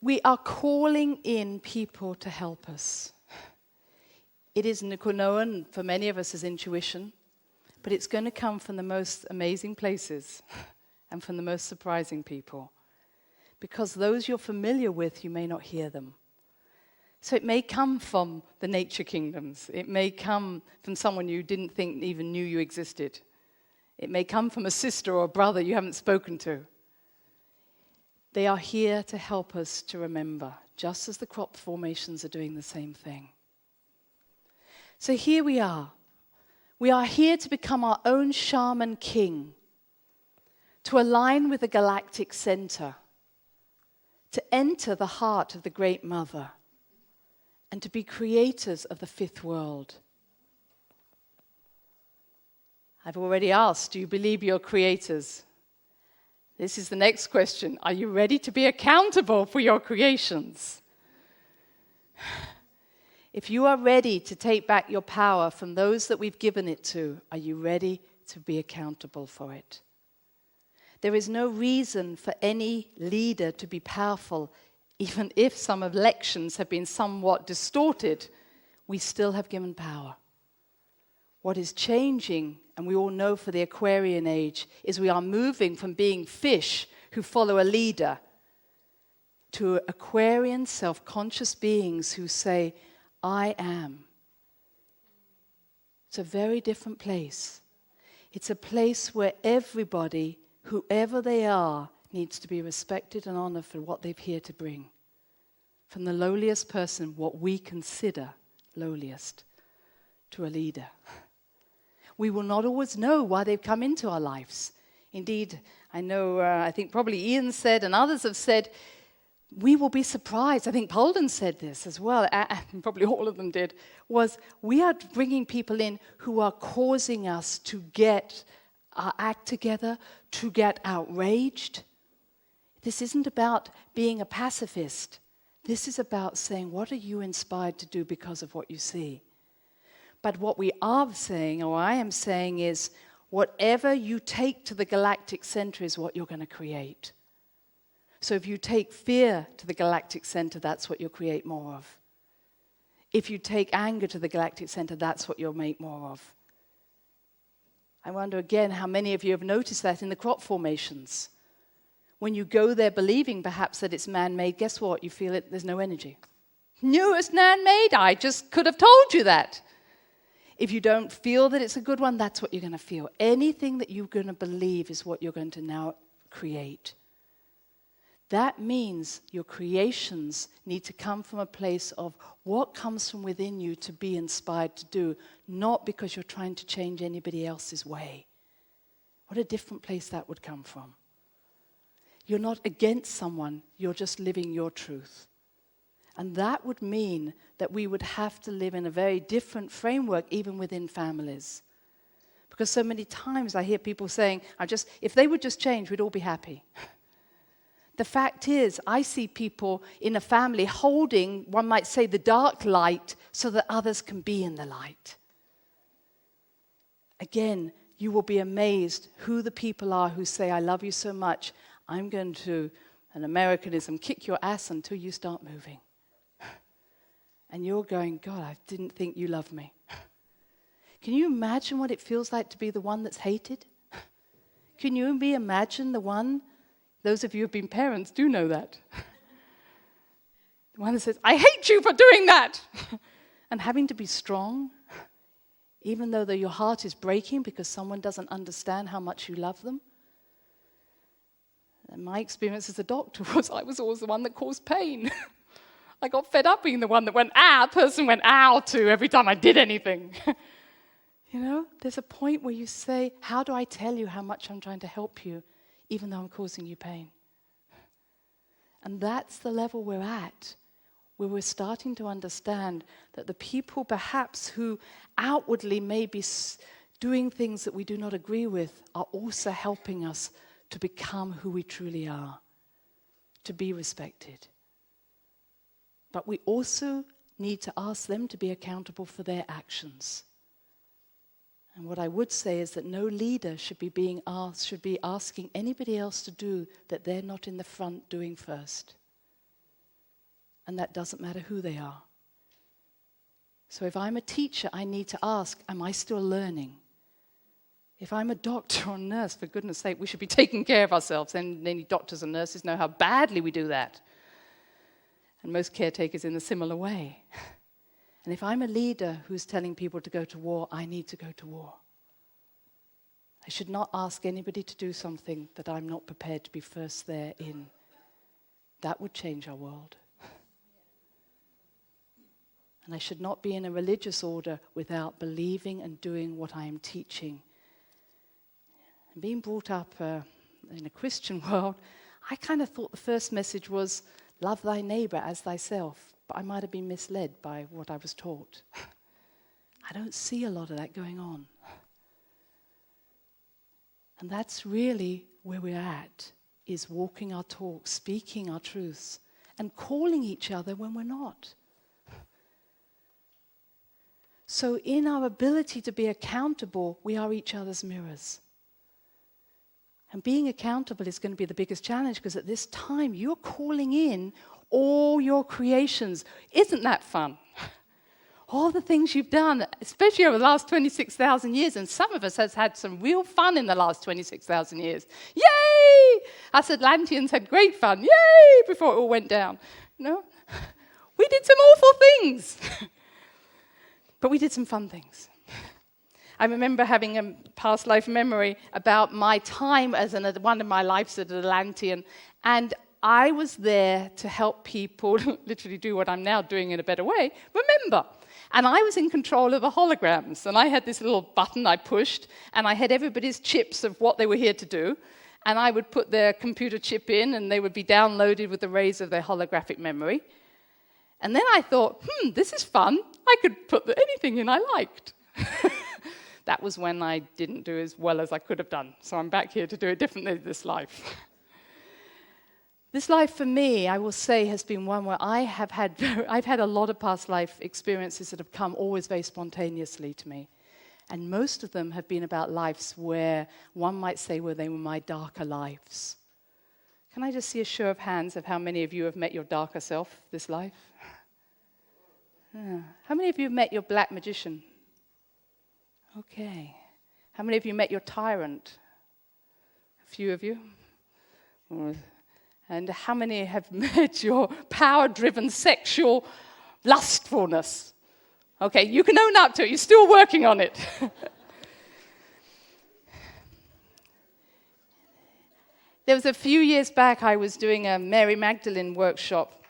We are calling in people to help us. It is known for many of us as intuition, but it's going to come from the most amazing places and from the most surprising people. Because those you're familiar with, you may not hear them. So it may come from the nature kingdoms. It may come from someone you didn't think even knew you existed. It may come from a sister or a brother you haven't spoken to. They are here to help us to remember, just as the crop formations are doing the same thing. So here we are. We are here to become our own shaman king, to align with the galactic center, to enter the heart of the Great Mother, and to be creators of the fifth world. I've already asked, do you believe you're creators? This is the next question. Are you ready to be accountable for your creations? If you are ready to take back your power from those that we've given it to, are you ready to be accountable for it? There is no reason for any leader to be powerful, even if some elections have been somewhat distorted, we still have given power. What is changing, and we all know for the Aquarian age, is we are moving from being fish who follow a leader to Aquarian self-conscious beings who say, I am. It's a very different place. It's a place where everybody, whoever they are, needs to be respected and honored for what they've here to bring. From the lowliest person, what we consider lowliest, to a leader. We will not always know why they've come into our lives. Indeed, I know, I think probably Ian said, and others have said, we will be surprised. I think Polden said this as well, and probably all of them did, was we are bringing people in who are causing us to get our act together, to get outraged. This isn't about being a pacifist. This is about saying, what are you inspired to do because of what you see? But what we are saying, or I am saying, is whatever you take to the galactic center is what you're going to create. So if you take fear to the galactic center, that's what you'll create more of. If you take anger to the galactic center, that's what you'll make more of. I wonder again how many of you have noticed that in the crop formations. When you go there believing perhaps that it's man-made, guess what? You feel it, there's no energy. No, it's man-made. I just could have told you that. If you don't feel that it's a good one, that's what you're going to feel. Anything that you're going to believe is what you're going to now create. That means your creations need to come from a place of what comes from within you to be inspired to do, not because you're trying to change anybody else's way. What a different place that would come from. You're not against someone, you're just living your truth. And that would mean that we would have to live in a very different framework, even within families. Because so many times I hear people saying, if they would just change, we'd all be happy. The fact is, I see people in a family holding, one might say, the dark light so that others can be in the light. Again, you will be amazed who the people are who say, I love you so much, I'm going to, an Americanism, kick your ass until you start moving. And you're going, God, I didn't think you loved me. Can you imagine what it feels like to be the one that's hated? Can you imagine the one? Those of you who have been parents do know that. The one that says, I hate you for doing that. And having to be strong, even though your heart is breaking because someone doesn't understand how much you love them. And my experience as a doctor was I was always the one that caused pain. I got fed up being the one that went, person went, ow, to every time I did anything. You know, there's a point where you say, how do I tell you how much I'm trying to help you, even though I'm causing you pain? And that's the level we're at, where we're starting to understand that the people perhaps who outwardly may be doing things that we do not agree with are also helping us to become who we truly are, to be respected. But we also need to ask them to be accountable for their actions. And what I would say is that no leader should be asking anybody else to do that they're not in the front doing first. And that doesn't matter who they are. So if I'm a teacher, I need to ask, am I still learning? If I'm a doctor or nurse, for goodness sake, we should be taking care of ourselves. And any doctors and nurses know how badly we do that. And most caretakers in a similar way. And if I'm a leader who's telling people to go to war, I need to go to war. I should not ask anybody to do something that I'm not prepared to be first there in. That would change our world. And I should not be in a religious order without believing and doing what I am teaching. And being brought up in a Christian world, I kind of thought the first message was, love thy neighbor as thyself. But I might have been misled by what I was taught. I don't see a lot of that going on. And that's really where we're at, is walking our talk, speaking our truths, and calling each other when we're not. So in our ability to be accountable, we are each other's mirrors. And being accountable is going to be the biggest challenge, because at this time you're calling in all your creations. Isn't that fun? All the things you've done, especially over the last 26,000 years, and some of us has had some real fun in the last 26,000 years. Yay! Us Atlanteans had great fun. Yay! Before it all went down. No? We did some awful things. But we did some fun things. I remember having a past life memory about my time as one of my lives as an Atlantean, and I was there to help people literally do what I'm now doing in a better way, remember. And I was in control of the holograms, and I had this little button I pushed, and I had everybody's chips of what they were here to do, and I would put their computer chip in, and they would be downloaded with the rays of their holographic memory. And then I thought, this is fun. I could put anything in I liked. That was when I didn't do as well as I could have done. So I'm back here to do it differently this life. This life for me, I will say, has been one where I've had a lot of past life experiences that have come always very spontaneously to me. And most of them have been about lives where one might say where they were my darker lives. Can I just see a show of hands of how many of you have met your darker self this life? How many of you have met your black magician? Okay. How many of you met your tyrant? A few of you. And how many have met your power-driven sexual lustfulness? Okay, you can own up to it. You're still working on it. There was a few years back, I was doing a Mary Magdalene workshop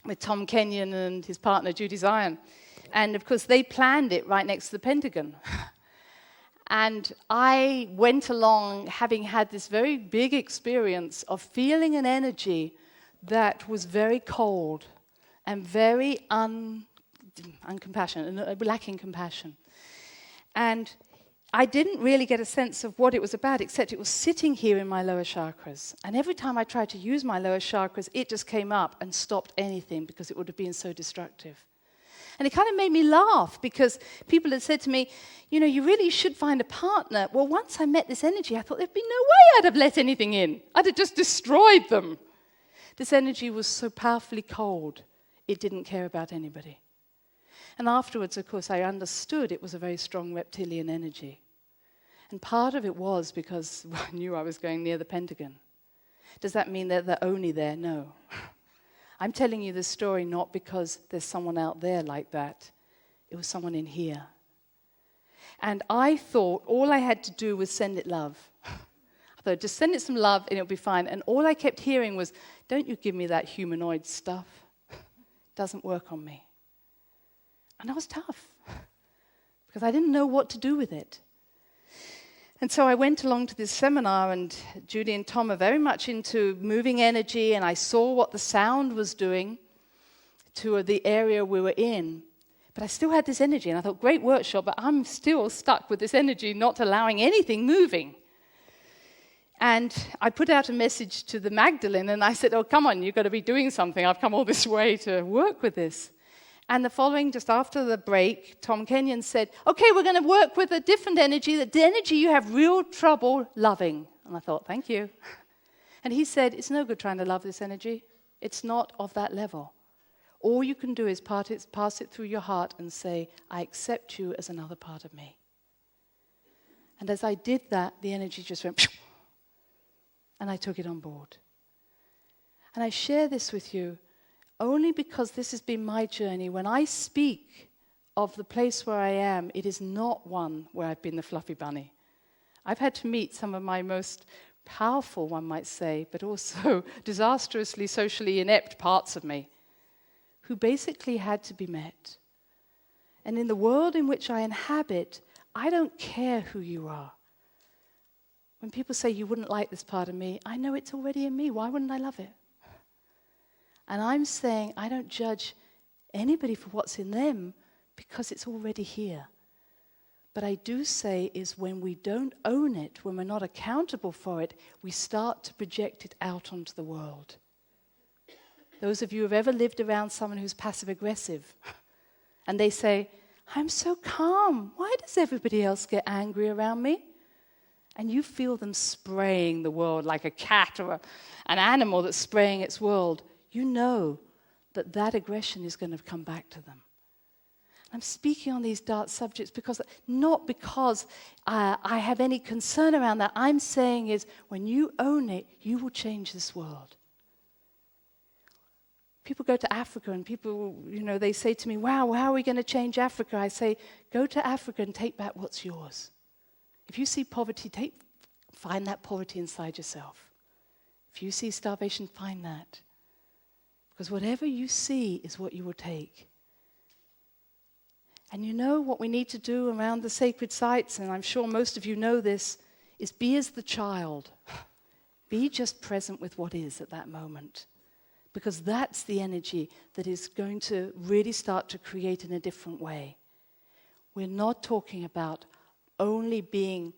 with Tom Kenyon and his partner, Judy Zion. And, of course, they planned it right next to the Pentagon. And I went along having had this very big experience of feeling an energy that was very cold and very uncompassionate, and lacking compassion. And I didn't really get a sense of what it was about, except it was sitting here in my lower chakras. And every time I tried to use my lower chakras, it just came up and stopped anything because it would have been so destructive. And it kind of made me laugh because people had said to me, you know, you really should find a partner. Well, once I met this energy, I thought there'd be no way I'd have let anything in. I'd have just destroyed them. This energy was so powerfully cold, it didn't care about anybody. And afterwards, of course, I understood it was a very strong reptilian energy. And part of it was because I knew I was going near the Pentagon. Does that mean that they're only there? No. I'm telling you this story not because there's someone out there like that. It was someone in here. And I thought all I had to do was send it love. I thought, just send it some love and it'll be fine. And all I kept hearing was, don't you give me that humanoid stuff. It doesn't work on me. And I was tough because I didn't know what to do with it. And so I went along to this seminar, and Judy and Tom are very much into moving energy, and I saw what the sound was doing to the area we were in. But I still had this energy, and I thought, great workshop, but I'm still stuck with this energy, not allowing anything moving. And I put out a message to the Magdalene, and I said, oh, come on, you've got to be doing something. I've come all this way to work with this. And the following, just after the break, Tom Kenyon said, okay, we're going to work with a different energy, the energy you have real trouble loving. And I thought, thank you. And he said, it's no good trying to love this energy. It's not of that level. All you can do is pass it through your heart and say, I accept you as another part of me. And as I did that, the energy just went, and I took it on board. And I share this with you only because this has been my journey. When I speak of the place where I am, it is not one where I've been the fluffy bunny. I've had to meet some of my most powerful, one might say, but also disastrously socially inept parts of me, who basically had to be met. And in the world in which I inhabit, I don't care who you are. When people say you wouldn't like this part of me, I know it's already in me. Why wouldn't I love it? And I'm saying I don't judge anybody for what's in them because it's already here. But I do say is when we don't own it, when we're not accountable for it, we start to project it out onto the world. Those of you who have ever lived around someone who's passive-aggressive, and they say, I'm so calm. Why does everybody else get angry around me? And you feel them spraying the world like a cat or an animal that's spraying its world. You know that that aggression is going to come back to them. I'm speaking on these dark subjects not because I have any concern around that. I'm saying is when you own it, you will change this world. People go to Africa and people, they say to me, wow, how are we going to change Africa? I say, go to Africa and take back what's yours. If you see poverty, find that poverty inside yourself. If you see starvation, find that. Because whatever you see is what you will take. And what we need to do around the sacred sites, and I'm sure most of you know this, is be as the child. Be just present with what is at that moment. Because that's the energy that is going to really start to create in a different way. We're not talking about only being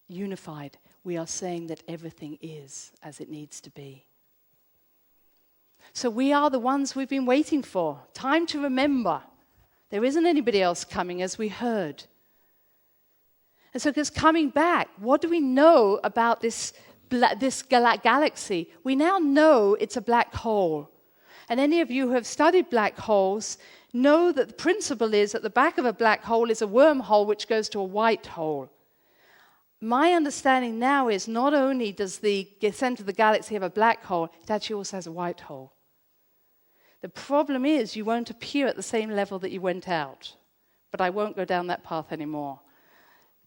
unified. We are saying that everything is as it needs to be. So we are the ones we've been waiting for. Time to remember. There isn't anybody else coming, as we heard. And so just coming back, what do we know about this this galaxy, we now know it's a black hole. And any of you who have studied black holes know that the principle is at the back of a black hole is a wormhole which goes to a white hole. My understanding now is not only does the center of the galaxy have a black hole, it actually also has a white hole. The problem is you won't appear at the same level that you went out. But I won't go down that path anymore.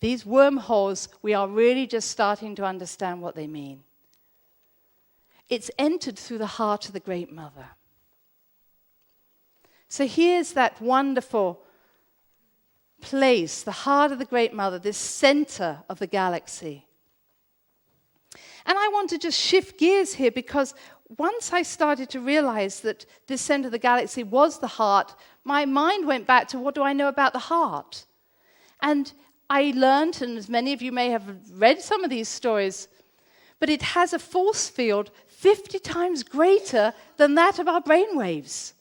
These wormholes, we are really just starting to understand what they mean. It's entered through the heart of the Great Mother. So here's that wonderful place, the heart of the Great Mother, this center of the galaxy. And I want to just shift gears here because once I started to realize that this center of the galaxy was the heart, my mind went back to what do I know about the heart? And I learned, and as many of you may have read some of these stories, but it has a force field 50 times greater than that of our brainwaves.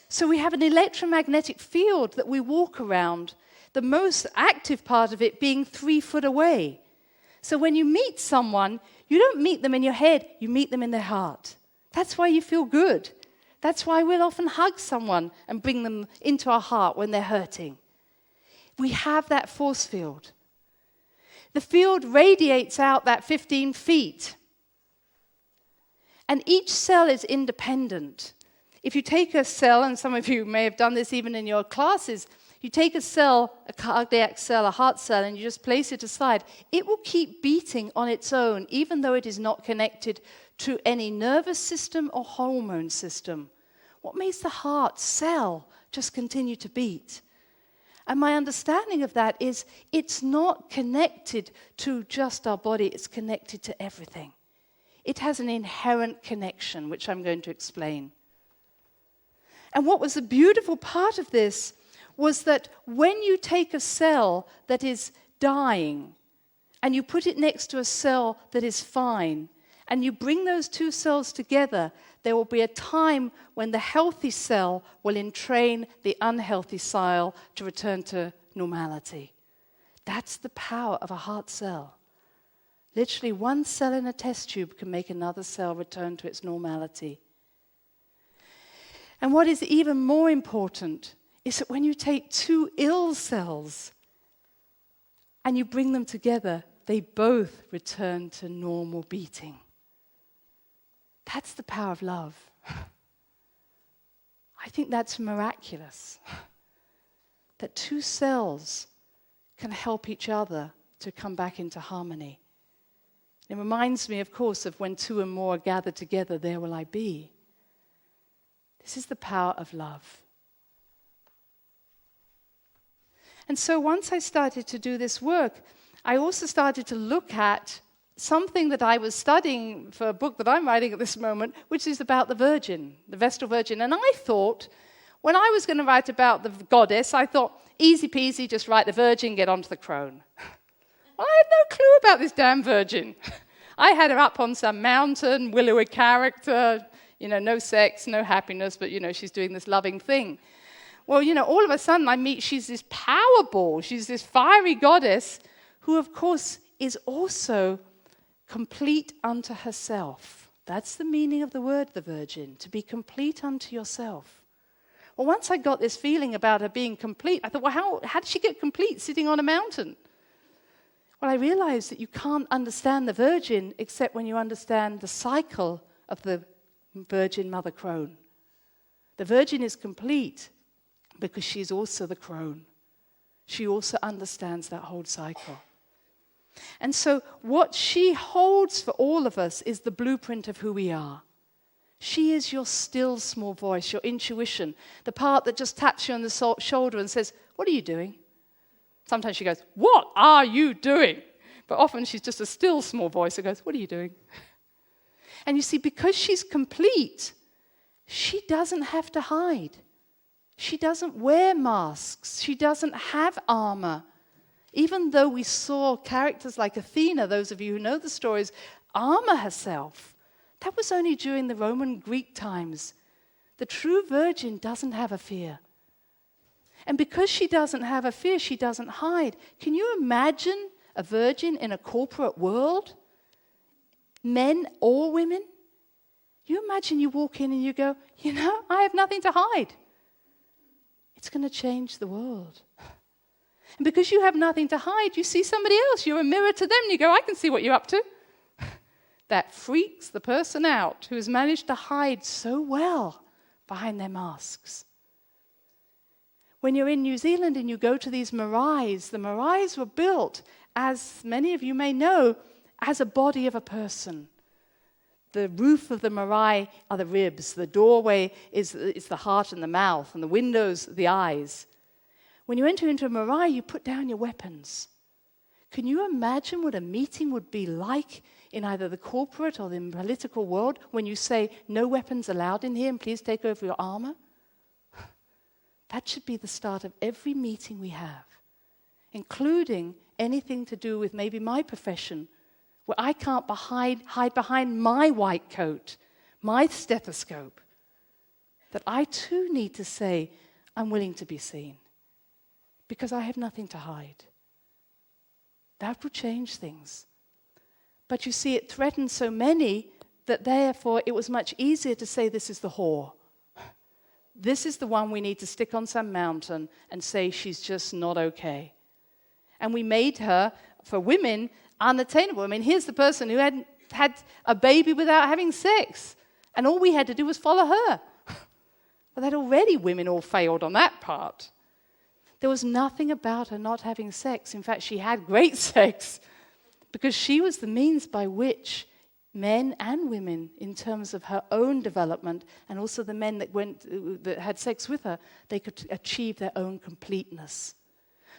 So we have an electromagnetic field that we walk around, the most active part of it being 3 foot away. So when you meet someone, you don't meet them in your head, you meet them in their heart. That's why you feel good. That's why we'll often hug someone and bring them into our heart when they're hurting. We have that force field. The field radiates out that 15 feet. And each cell is independent. If you take a cell, and some of you may have done this even in your classes, you take a cell, a cardiac cell, a heart cell, and you just place it aside, it will keep beating on its own, even though it is not connected to any nervous system or hormone system. What makes the heart cell just continue to beat? And my understanding of that is it's not connected to just our body, it's connected to everything. It has an inherent connection, which I'm going to explain. And what was the beautiful part of this was that when you take a cell that is dying and you put it next to a cell that is fine, and you bring those two cells together, there will be a time when the healthy cell will entrain the unhealthy cell to return to normality. That's the power of a heart cell. Literally, one cell in a test tube can make another cell return to its normality. And what is even more important is that when you take two ill cells and you bring them together, they both return to normal beating. That's the power of love. I think that's miraculous. That two cells can help each other to come back into harmony. It reminds me, of course, of when two or more are gathered together, there will I be. This is the power of love. And so once I started to do this work, I also started to look at something that I was studying for a book that I'm writing at this moment, which is about the Virgin, the Vestal Virgin. And I thought, when I was going to write about the goddess, I thought, easy peasy, just write the Virgin, get onto the crone. Well, I had no clue about this damn Virgin. I had her up on some mountain, willowy character, no sex, no happiness, but, she's doing this loving thing. Well, all of a sudden she's this power ball, she's this fiery goddess who, of course, is also complete unto herself. That's the meaning of the word, the Virgin, to be complete unto yourself. Well, once I got this feeling about her being complete, I thought, well, how did she get complete sitting on a mountain? Well, I realized that you can't understand the Virgin except when you understand the cycle of the Virgin Mother Crone. The Virgin is complete because she's also the crone. She also understands that whole cycle. And so what she holds for all of us is the blueprint of who we are. She is your still small voice, your intuition, the part that just taps you on the shoulder and says, what are you doing? Sometimes she goes, what are you doing? But often she's just a still small voice that goes, what are you doing? And you see, because she's complete, she doesn't have to hide. She doesn't wear masks. She doesn't have armor. Even though we saw characters like Athena, those of you who know the stories, armor herself, that was only during the Roman Greek times. The true Virgin doesn't have a fear. And because she doesn't have a fear, she doesn't hide. Can you imagine a virgin in a corporate world? Men or women. You imagine you walk in and you go, I have nothing to hide. It's going to change the world. And because you have nothing to hide, you see somebody else. You're a mirror to them. And you go, I can see what you're up to. That freaks the person out who has managed to hide so well behind their masks. When you're in New Zealand and you go to these maraes, the maraes were built, as many of you may know, as a body of a person. The roof of the marae are the ribs. The doorway is the heart and the mouth, and the windows, the eyes. When you enter into a marae, you put down your weapons. Can you imagine what a meeting would be like in either the corporate or the political world when you say, no weapons allowed in here, and please take over your armor? That should be the start of every meeting we have, including anything to do with maybe my profession, where I can't hide behind my white coat, my stethoscope, that I too need to say, I'm willing to be seen, because I have nothing to hide. That will change things. But you see, it threatened so many that therefore it was much easier to say this is the whore. This is the one we need to stick on some mountain and say she's just not okay. And we made her, for women, unattainable. I mean, here's the person who had a baby without having sex. And all we had to do was follow her. Well, that already women all failed on that part. There was nothing about her not having sex. In fact, she had great sex because she was the means by which men and women, in terms of her own development, and also the men that had sex with her, they could achieve their own completeness.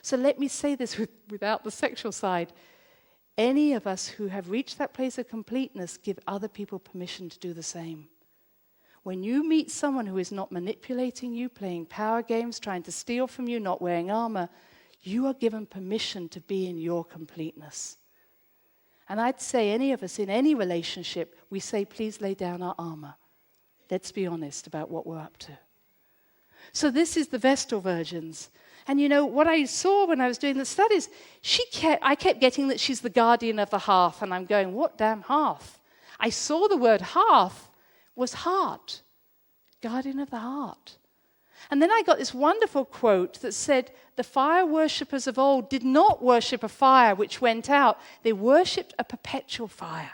So let me say this without the sexual side. Any of us who have reached that place of completeness give other people permission to do the same. When you meet someone who is not manipulating you, playing power games, trying to steal from you, not wearing armor, you are given permission to be in your completeness. And I'd say any of us in any relationship, we say, please lay down our armor. Let's be honest about what we're up to. So this is the Vestal virgins. And what I saw when I was doing the studies, I kept getting that she's the guardian of the hearth. And I'm going, what damn hearth? I saw the word hearth was heart, guardian of the heart. And then I got this wonderful quote that said, the fire worshippers of old did not worship a fire which went out. They worshipped a perpetual fire.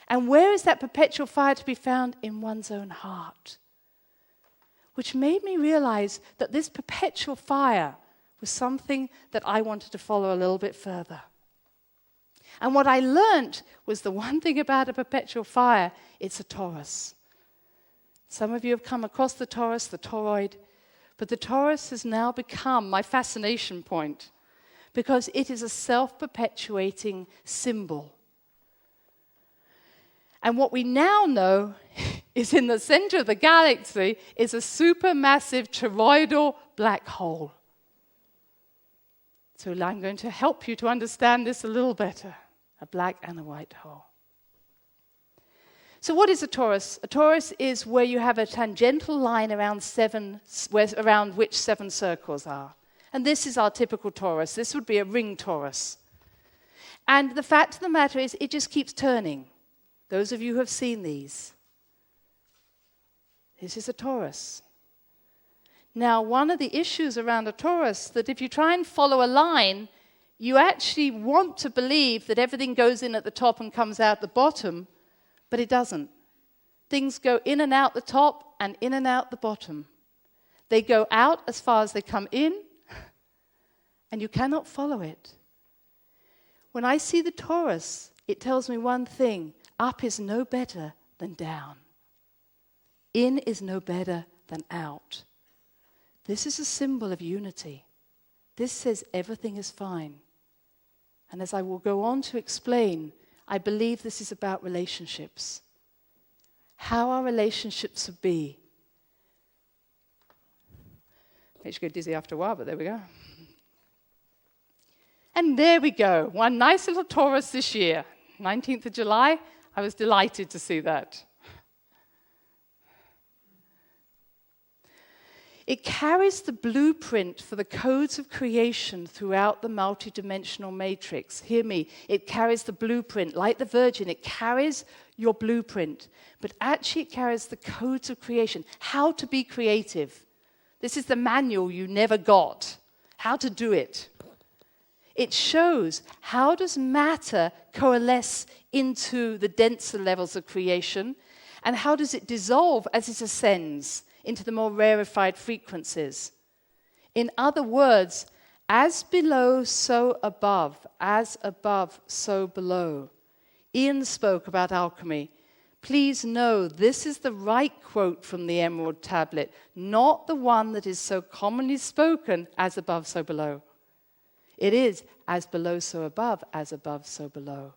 And where is that perpetual fire to be found? In one's own heart. Which made me realize that this perpetual fire was something that I wanted to follow a little bit further. And what I learned was the one thing about a perpetual fire, it's a Taurus. Some of you have come across the Taurus, the toroid, but the Taurus has now become my fascination point because it is a self-perpetuating symbol. And what we now know is in the center of the galaxy is a supermassive toroidal black hole. So I'm going to help you to understand this a little better. A black and a white hole. So what is a torus? A torus is where you have a tangential line around which 7 circles are. And this is our typical torus. This would be a ring torus. And the fact of the matter is it just keeps turning. Those of you who have seen these. This is a torus. Now, one of the issues around a torus, that if you try and follow a line, you actually want to believe that everything goes in at the top and comes out the bottom, but it doesn't. Things go in and out the top and in and out the bottom. They go out as far as they come in, and you cannot follow it. When I see the torus, it tells me one thing: up is no better than down. In is no better than out. This is a symbol of unity. This says everything is fine. And as I will go on to explain, I believe this is about relationships. How our relationships will be. Makes you go dizzy after a while, but there we go. And there we go. One nice little Taurus this year. 19th of July. I was delighted to see that. It carries the blueprint for the codes of creation throughout the multidimensional matrix. Hear me. It carries the blueprint. Like the Virgin, it carries your blueprint. But actually it carries the codes of creation. How to be creative. This is the manual you never got. How to do it. It shows how does matter coalesce into the denser levels of creation, and how does it dissolve as it ascends into the more rarefied frequencies. In other words, as below, so above, as above, so below. Ian spoke about alchemy. Please know this is the right quote from the Emerald Tablet, not the one that is so commonly spoken, as above, so below. It is as below, so above, as above, so below.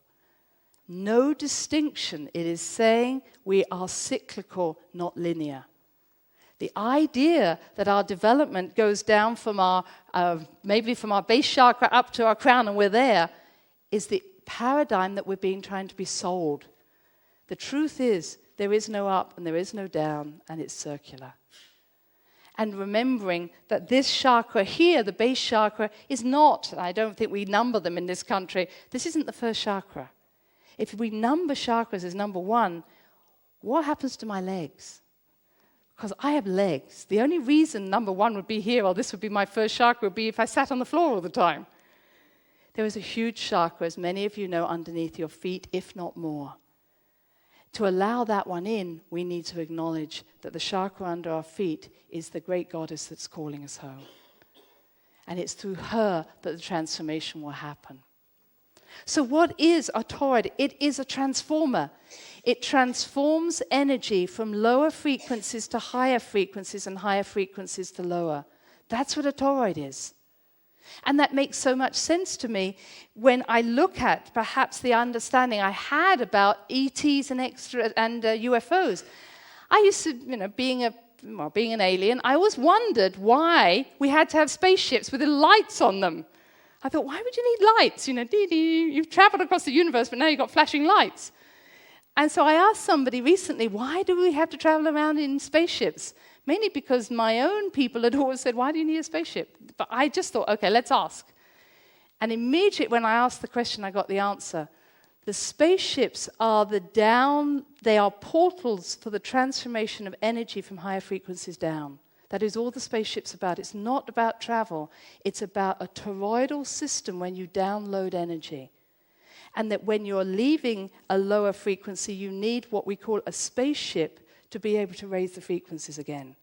No distinction. It is saying we are cyclical, not linear. The idea that our development goes down from maybe from our base chakra up to our crown and we're there, is the paradigm that we're trying to be sold. The truth is, there is no up and there is no down, and it's circular. And remembering that this chakra here, the base chakra, is not, I don't think we number them in this country, this isn't the first chakra. If we number chakras as number 1, what happens to my legs? Because I have legs. The only reason number 1 would be here, or this would be my first chakra, would be if I sat on the floor all the time. There is a huge chakra, as many of you know, underneath your feet, if not more. To allow that one in, we need to acknowledge that the chakra under our feet is the great goddess that's calling us home. And it's through her that the transformation will happen. So what is a toroid? It is a transformer. It transforms energy from lower frequencies to higher frequencies and higher frequencies to lower. That's what a toroid is. And that makes so much sense to me when I look at perhaps the understanding I had about ETs and UFOs. I used to, being an alien, I always wondered why we had to have spaceships with lights on them. I thought, why would you need lights? You've traveled across the universe, but now you've got flashing lights. And so I asked somebody recently, why do we have to travel around in spaceships? Mainly because my own people had always said, why do you need a spaceship? But I just thought, okay, let's ask. And immediately when I asked the question, I got the answer. The spaceships are they are portals for the transformation of energy from higher frequencies down. That is all the spaceship's about. It's not about travel. It's about a toroidal system when you download energy. And that when you're leaving a lower frequency, you need what we call a spaceship to be able to raise the frequencies again.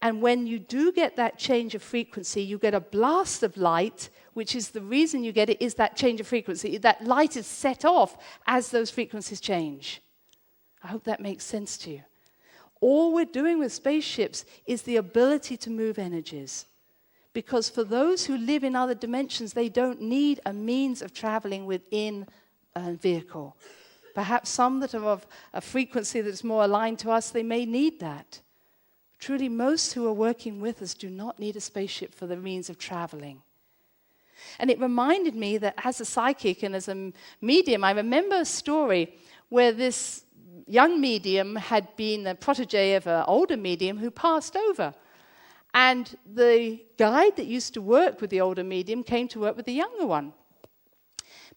And when you do get that change of frequency, you get a blast of light, which is the reason you get it, is that change of frequency. That light is set off as those frequencies change. I hope that makes sense to you. All we're doing with spaceships is the ability to move energies. Because for those who live in other dimensions, they don't need a means of traveling within a vehicle. Perhaps some that are of a frequency that's more aligned to us, they may need that. Truly, most who are working with us do not need a spaceship for the means of traveling. And it reminded me that as a psychic and as a medium, I remember a story where this young medium had been a protege of an older medium who passed over. And the guide that used to work with the older medium came to work with the younger one.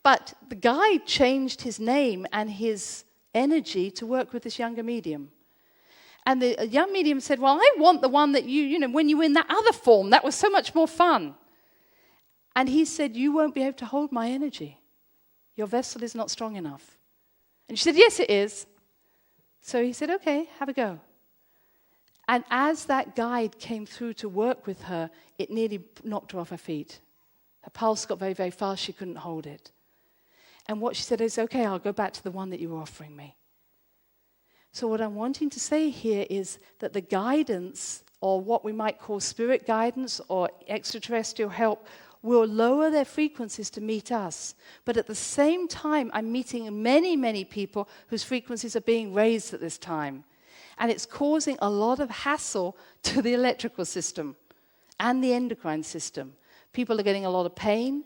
But the guide changed his name and his energy to work with this younger medium. And the young medium said, well, I want the one that when you were in that other form, that was so much more fun. And he said, you won't be able to hold my energy. Your vessel is not strong enough. And she said, yes, it is. So he said, okay, have a go. And as that guide came through to work with her, it nearly knocked her off her feet. Her pulse got very, very fast. She couldn't hold it. And what she said is, okay, I'll go back to the one that you were offering me. So what I'm wanting to say here is that the guidance, or what we might call spirit guidance or extraterrestrial help, will lower their frequencies to meet us. But at the same time, I'm meeting many, many people whose frequencies are being raised at this time. And it's causing a lot of hassle to the electrical system and the endocrine system. People are getting a lot of pain.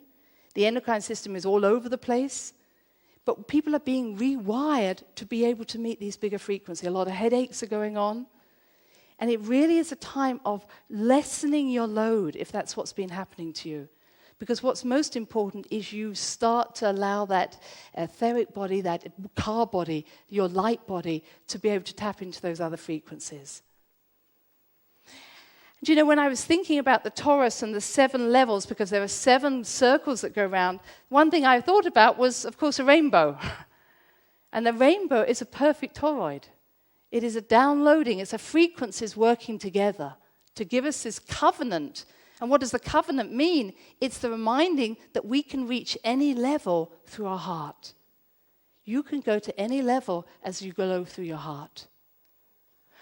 The endocrine system is all over the place. But people are being rewired to be able to meet these bigger frequencies. A lot of headaches are going on. And it really is a time of lessening your load, if that's what's been happening to you. Because what's most important is you start to allow that etheric body, that car body, your light body, to be able to tap into those other frequencies. And you know, when I was thinking about the torus and the 7 levels, because there are 7 circles that go around, one thing I thought about was, of course, a rainbow. And the rainbow is a perfect toroid. It is a downloading, it's a frequencies working together to give us this covenant. And what does the covenant mean? It's the reminding that we can reach any level through our heart. You can go to any level as you go through your heart.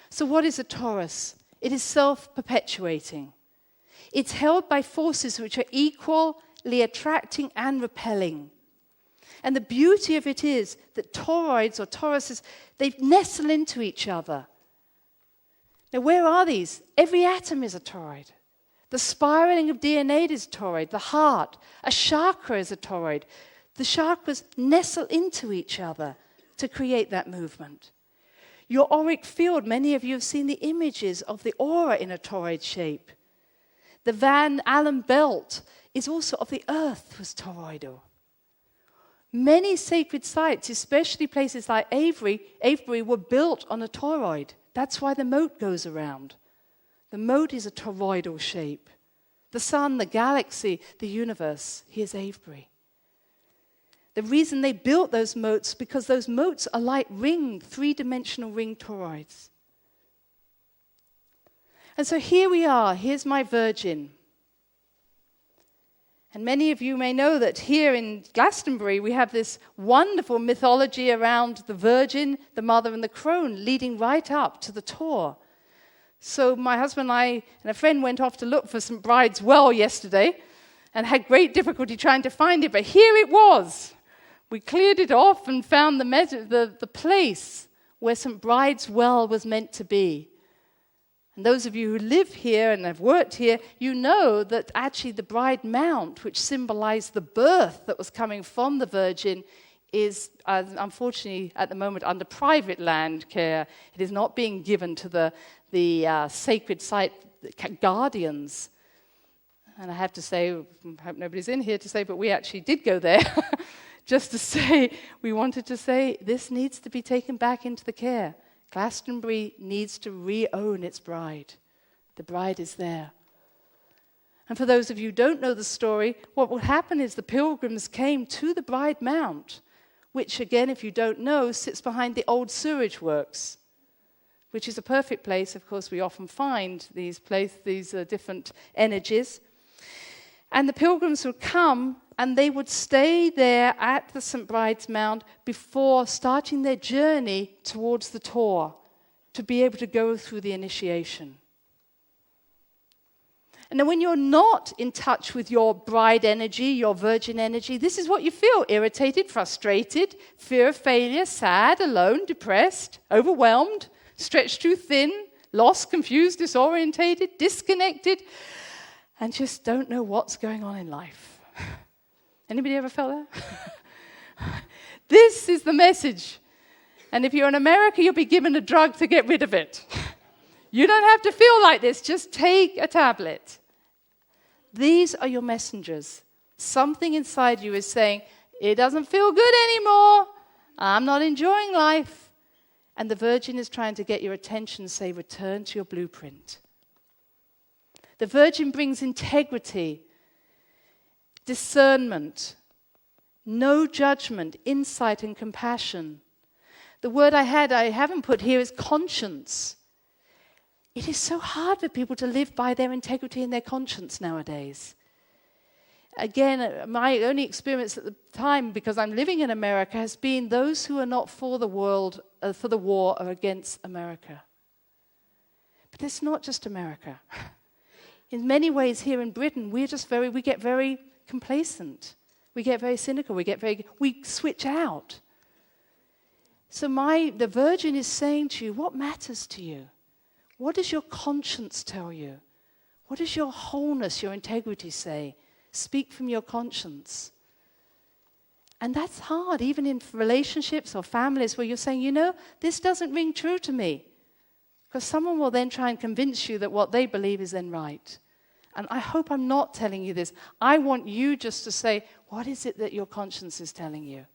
So what is a torus? It is self-perpetuating. It's held by forces which are equally attracting and repelling. And the beauty of it is that toroids or toruses, they nestle into each other. Now, where are these? Every atom is a toroid. The spiraling of DNA is a toroid. The heart, a chakra is a toroid. The chakras nestle into each other to create that movement. Your auric field, many of you have seen the images of the aura in a toroid shape. The Van Allen belt is also of the earth, was toroidal. Many sacred sites, especially places like Avebury, were built on a toroid. That's why the moat goes around. The moat is a toroidal shape. The sun, the galaxy, the universe, here's Avebury. The reason they built those moats, because those moats are like ring, 3-dimensional ring toroids. And so here we are, here's my Virgin. And many of you may know that here in Glastonbury we have this wonderful mythology around the Virgin, the Mother and the Crone, leading right up to the Tor. So my husband and I and a friend went off to look for St. Bride's Well yesterday and had great difficulty trying to find it, but here it was. We cleared it off and found the place where St. Bride's Well was meant to be. And those of you who live here and have worked here, you know that actually the Bride Mount, which symbolized the birth that was coming from the Virgin, is unfortunately at the moment under private land care. It is not being given to the sacred site guardians. And I have to say, I hope nobody's in here to say, but we actually did go there just to say, we wanted to say, this needs to be taken back into the care. Glastonbury needs to re-own its bride. The bride is there. And for those of you who don't know the story, what will happen is the pilgrims came to the Bride Mount, which again, if you don't know, sits behind the old sewage works, which is a perfect place. Of course, we often find these different energies. And the pilgrims would come and they would stay there at the St. Bride's Mount before starting their journey towards the Tor to be able to go through the initiation. And then when you're not in touch with your bride energy, your virgin energy, this is what you feel: irritated, frustrated, fear of failure, sad, alone, depressed, overwhelmed, stretched too thin, lost, confused, disorientated, disconnected, and just don't know what's going on in life. Anybody ever felt that? This is the message. And if you're in America, you'll be given a drug to get rid of it. You don't have to feel like this. Just take a tablet. These are your messengers. Something inside you is saying, it doesn't feel good anymore. I'm not enjoying life. And the Virgin is trying to get your attention, say, return to your blueprint. The Virgin brings integrity, discernment, no judgment, insight and compassion. The word I haven't put here is conscience. It is so hard for people to live by their integrity and their conscience nowadays. Again, my only experience at the time, because I'm living in America, has been those who are not for the world, for the war, are against America. But it's not just America. In many ways here in Britain, we get very complacent. We get very cynical. We switch out. So the Virgin is saying to you, what matters to you? What does your conscience tell you? What does your wholeness, your integrity say? Speak from your conscience. And that's hard, even in relationships or families where you're saying, this doesn't ring true to me. Because someone will then try and convince you that what they believe is then right. And I hope I'm not telling you this. I want you just to say, what is it that your conscience is telling you?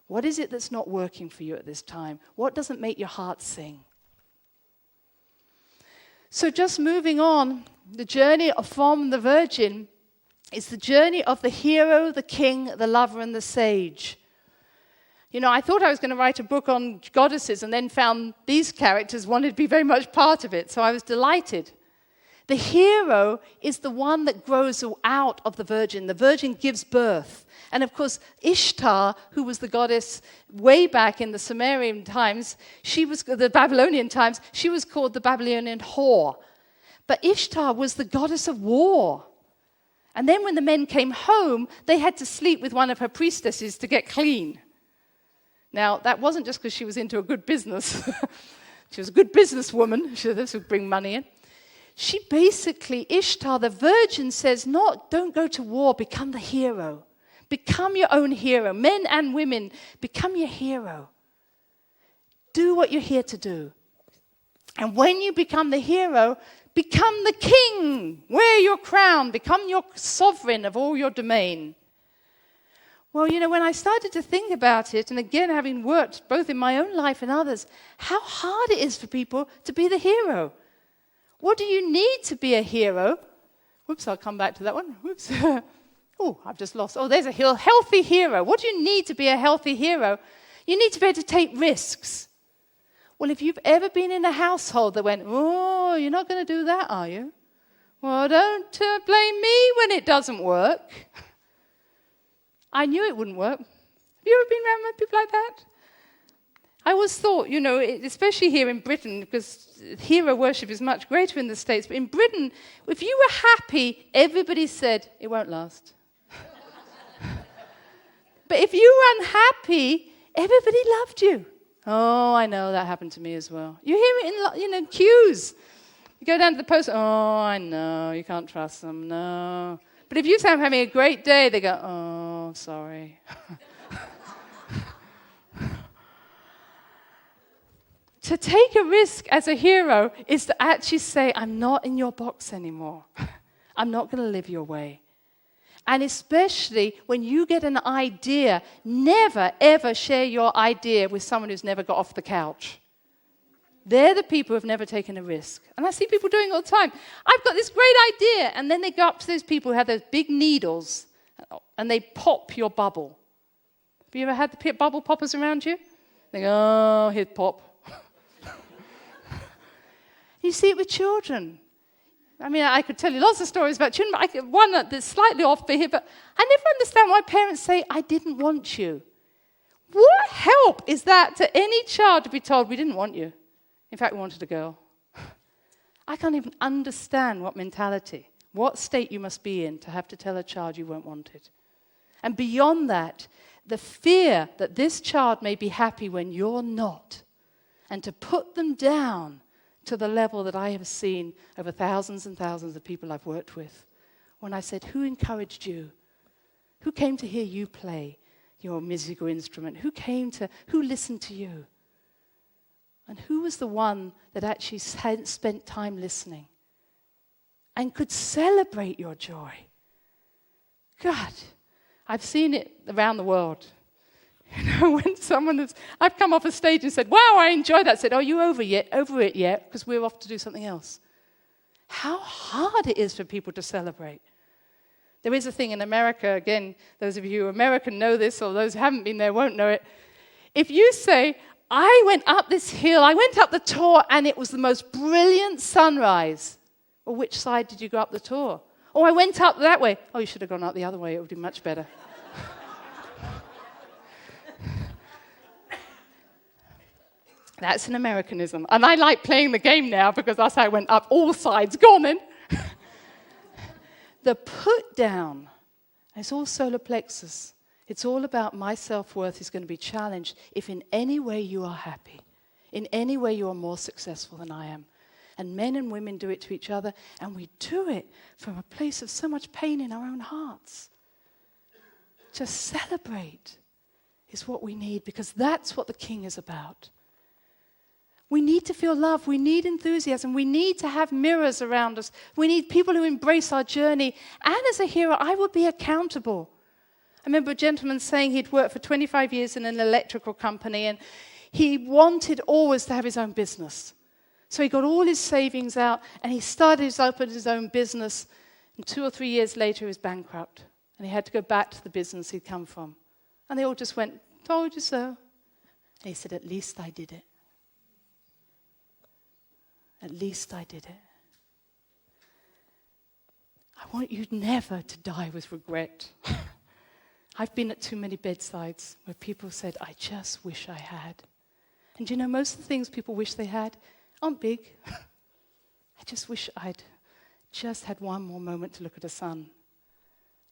What is it that's not working for you at this time? What doesn't make your heart sing? So just moving on, the journey from the Virgin is the journey of the hero, the king, the lover, and the sage. You know, I thought I was going to write a book on goddesses and then found these characters wanted to be very much part of it, so I was delighted. The hero is the one that grows out of the Virgin. The Virgin gives birth. And of course, Ishtar, who was the goddess way back in the Sumerian times, the Babylonian times, she was called the Babylonian whore. But Ishtar was the goddess of war. And then when the men came home, they had to sleep with one of her priestesses to get clean. Now, that wasn't just because she was into a good business. She was a good businesswoman. This would bring money in. She basically, Ishtar, the Virgin, says, don't go to war, become the hero. Become your own hero. Men and women, become your hero. Do what you're here to do. And when you become the hero, become the king. Wear your crown. Become your sovereign of all your domain. Well, you know, when I started to think about it, and again, having worked both in my own life and others, how hard it is for people to be the hero. What do you need to be a hero? Whoops, I'll come back to that one. Whoops. Oh, I've just lost. Oh, there's a healthy hero. What do you need to be a healthy hero? You need to be able to take risks. Well, if you've ever been in a household that went, oh, you're not going to do that, are you? Well, don't blame me when it doesn't work. I knew it wouldn't work. Have you ever been around people like that? I always thought, you know, especially here in Britain, because hero worship is much greater in the States, but in Britain, if you were happy, everybody said, it won't last. But if you were unhappy, everybody loved you. Oh, I know, that happened to me as well. You hear it in queues. You go down to the post, oh, I know, you can't trust them, no. But if you say I'm having a great day, they go, oh, sorry. To take a risk as a hero is to actually say, I'm not in your box anymore. I'm not going to live your way. And especially when you get an idea, never, ever share your idea with someone who's never got off the couch. They're the people who have never taken a risk. And I see people doing it all the time. I've got this great idea. And then they go up to those people who have those big needles and they pop your bubble. Have you ever had the bubble poppers around you? They go, oh, here's pop. You see it with children. I mean, I could tell you lots of stories about children, but one that's slightly off for here, but I never understand why parents say, I didn't want you. What help is that to any child to be told, we didn't want you? In fact, we wanted a girl. I can't even understand what mentality, what state you must be in to have to tell a child you weren't wanted. And beyond that, the fear that this child may be happy when you're not, and to put them down to the level that I have seen over thousands and thousands of people I've worked with. When I said, who encouraged you? Who came to hear you play your musical instrument? Who listened to you? And who was the one that actually had spent time listening and could celebrate your joy? God, I've seen it around the world. You know, when I've come off a stage and said, wow, I enjoyed that. I said, are you over it yet? Because we're off to do something else. How hard it is for people to celebrate. There is a thing in America, again, those of you who are American know this, or those who haven't been there won't know it. If you say, I went up this hill, I went up the Tor, and it was the most brilliant sunrise. Well, which side did you go up the Tor? Oh, I went up that way. Oh, you should have gone up the other way. It would be much better. That's an Americanism. And I like playing the game now because that's how I went up all sides. Go on then. The put down, it's all solar plexus. It's all about my self-worth is going to be challenged if in any way you are happy, in any way you are more successful than I am. And men and women do it to each other, and we do it from a place of so much pain in our own hearts. Just celebrate is what we need, because that's what the king is about. We need to feel love. We need enthusiasm. We need to have mirrors around us. We need people who embrace our journey. And as a hero, I would be accountable. I remember a gentleman saying he'd worked for 25 years in an electrical company, and he wanted always to have his own business. So he got all his savings out, and he started open his own business. And 2 or 3 years later, he was bankrupt. And he had to go back to the business he'd come from. And they all just went, "Told you so." And he said, "At least I did it. At least I did it." I want you never to die with regret. I've been at too many bedsides where people said, "I just wish I had." And you know, most of the things people wish they had aren't big. I just wish I'd just had one more moment to look at the sun.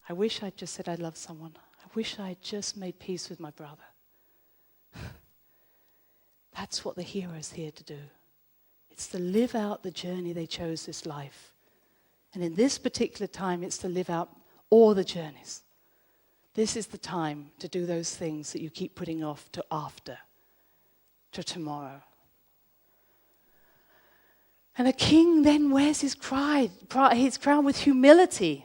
I wish I'd just said I love someone. I wish I'd just made peace with my brother. That's what the hero's here to do. It's to live out the journey they chose this life. And in this particular time, it's to live out all the journeys. This is the time to do those things that you keep putting off to after, to tomorrow. And a king then wears his crown with humility,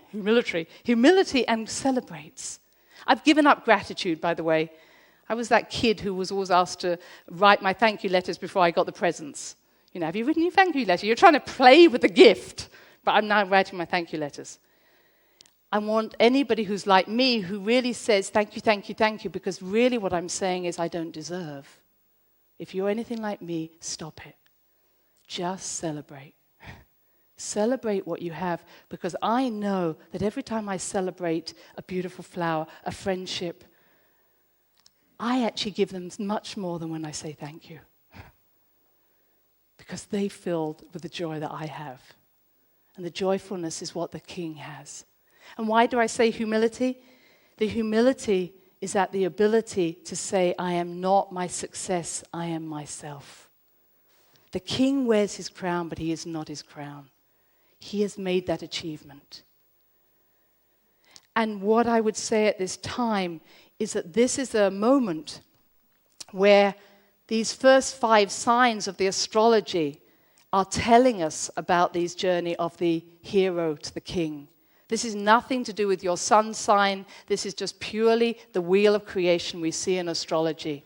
and celebrates. I've given up gratitude, by the way. I was that kid who was always asked to write my thank you letters before I got the presents. You know, have you written your thank you letter? You're trying to play with the gift, but I'm now writing my thank you letters. I want anybody who's like me who really says thank you, thank you, thank you, because really what I'm saying is I don't deserve. If you're anything like me, stop it. Just celebrate. Celebrate what you have, because I know that every time I celebrate a beautiful flower, a friendship, I actually give them much more than when I say thank you. Because they filled with the joy that I have. And the joyfulness is what the king has. And why do I say humility? The humility is at the ability to say, I am not my success, I am myself. The king wears his crown, but he is not his crown. He has made that achievement. And what I would say at this time is that this is a moment where these first 5 signs of the astrology are telling us about this journey of the hero to the king. This is nothing to do with your sun sign. This is just purely the wheel of creation we see in astrology.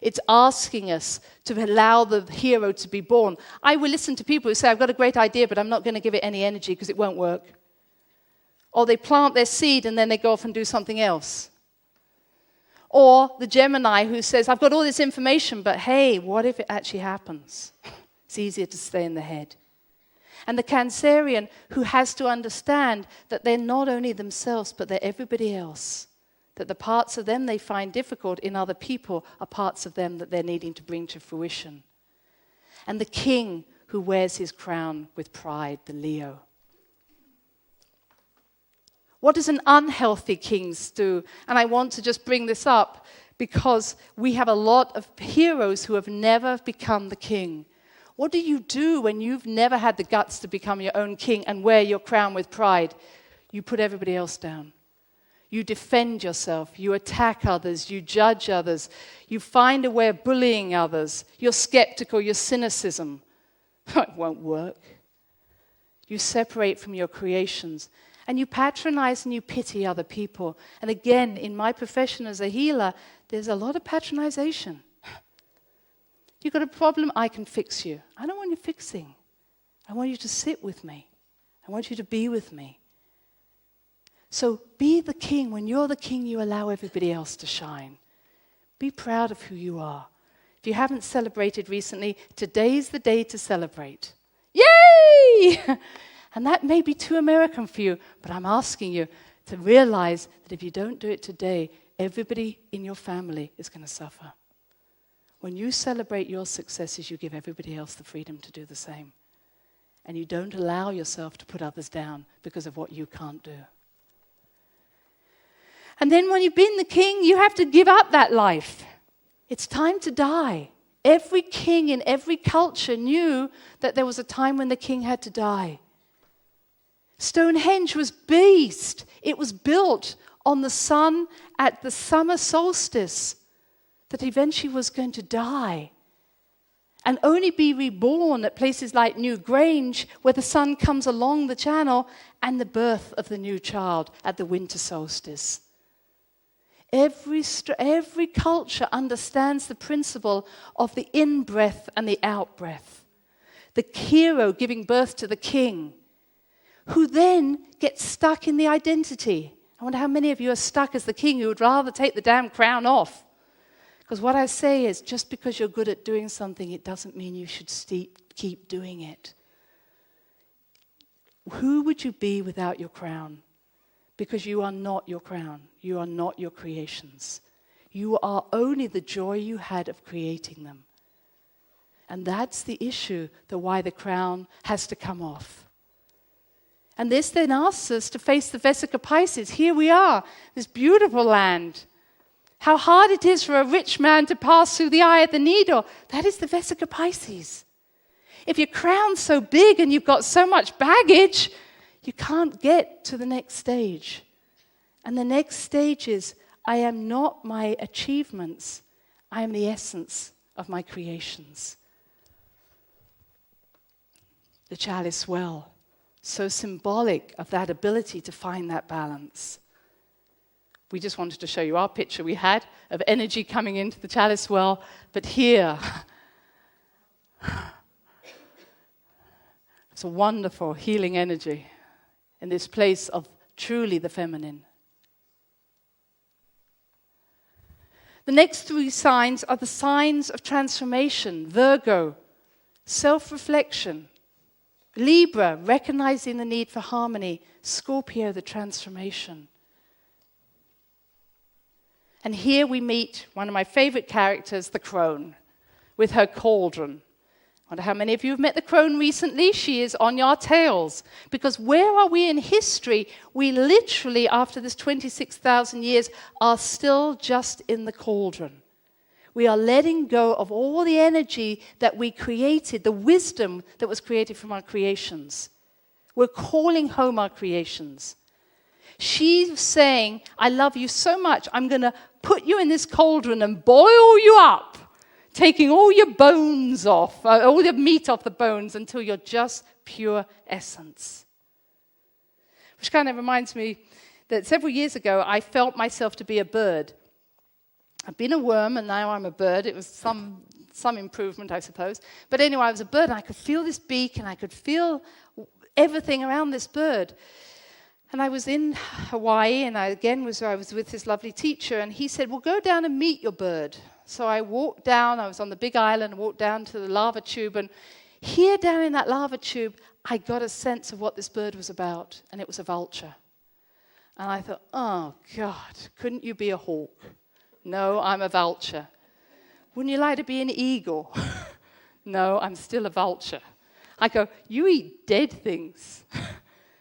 It's asking us to allow the hero to be born. I will listen to people who say, I've got a great idea, but I'm not going to give it any energy because it won't work. Or they plant their seed and then they go off and do something else. Or the Gemini who says, I've got all this information, but hey, what if it actually happens? It's easier to stay in the head. And the Cancerian who has to understand that they're not only themselves, but they're everybody else. That the parts of them they find difficult in other people are parts of them that they're needing to bring to fruition. And the king who wears his crown with pride, the Leo. What does an unhealthy king do? And I want to just bring this up because we have a lot of heroes who have never become the king. What do you do when you've never had the guts to become your own king and wear your crown with pride? You put everybody else down. You defend yourself. You attack others. You judge others. You find a way of bullying others. You're skeptical. You're cynicism. It won't work. You separate from your creations. And you patronize and you pity other people. And again, in my profession as a healer, there's a lot of patronization. You've got a problem, I can fix you. I don't want you fixing. I want you to sit with me. I want you to be with me. So be the king. When you're the king, you allow everybody else to shine. Be proud of who you are. If you haven't celebrated recently, today's the day to celebrate. Yay! And that may be too American for you, but I'm asking you to realize that if you don't do it today, everybody in your family is going to suffer. When you celebrate your successes, you give everybody else the freedom to do the same. And you don't allow yourself to put others down because of what you can't do. And then when you've been the king, you have to give up that life. It's time to die. Every king in every culture knew that there was a time when the king had to die. Stonehenge was based. It was built on the sun at the summer solstice that eventually was going to die. and only be reborn at places like New Grange, where the sun comes along the channel, and the birth of the new child at the winter solstice. Every culture understands the principle of the in-breath and the out-breath. The hero giving birth to the king, who then gets stuck in the identity. I wonder how many of you are stuck as the king who would rather take the damn crown off. Because what I say is, just because you're good at doing something, it doesn't mean you should keep doing it. Who would you be without your crown? Because you are not your crown. You are not your creations. You are only the joy you had of creating them. And that's the issue, why the crown has to come off. And this then asks us to face the Vesica Pisces. Here we are, this beautiful land. How hard it is for a rich man to pass through the eye of the needle. That is the Vesica Pisces. If your crown's so big and you've got so much baggage, you can't get to the next stage. And the next stage is, I am not my achievements. I am the essence of my creations. The chalice well, so symbolic of that ability to find that balance. We just wanted to show you our picture we had of energy coming into the chalice well, but here, it's a wonderful healing energy in this place of truly the feminine. The next three signs are the signs of transformation. Virgo, self-reflection. Libra, recognizing the need for harmony. Scorpio, the transformation. And here we meet one of my favorite characters, the crone, with her cauldron. I wonder how many of you have met the crone recently? She is on your tails. Because where are we in history? We literally, after this 26,000 years, are still just in the cauldron. We are letting go of all the energy that we created, the wisdom that was created from our creations. We're calling home our creations. She's saying, I love you so much, I'm going to put you in this cauldron and boil you up, taking all your bones off, all the meat off the bones until you're just pure essence. Which kind of reminds me that several years ago, I felt myself to be a bird. I've been a worm, and now I'm a bird. It was some improvement, I suppose. But anyway, I was a bird, and I could feel this beak, and I could feel everything around this bird. And I was in Hawaii, and I was with this lovely teacher, and he said, well, go down and meet your bird. So I walked down, I was on the big island, and walked down to the lava tube, and here down in that lava tube, I got a sense of what this bird was about, and it was a vulture. And I thought, oh, God, couldn't you be a hawk? No, I'm a vulture. Wouldn't you like to be an eagle? No, I'm still a vulture. I go, you eat dead things.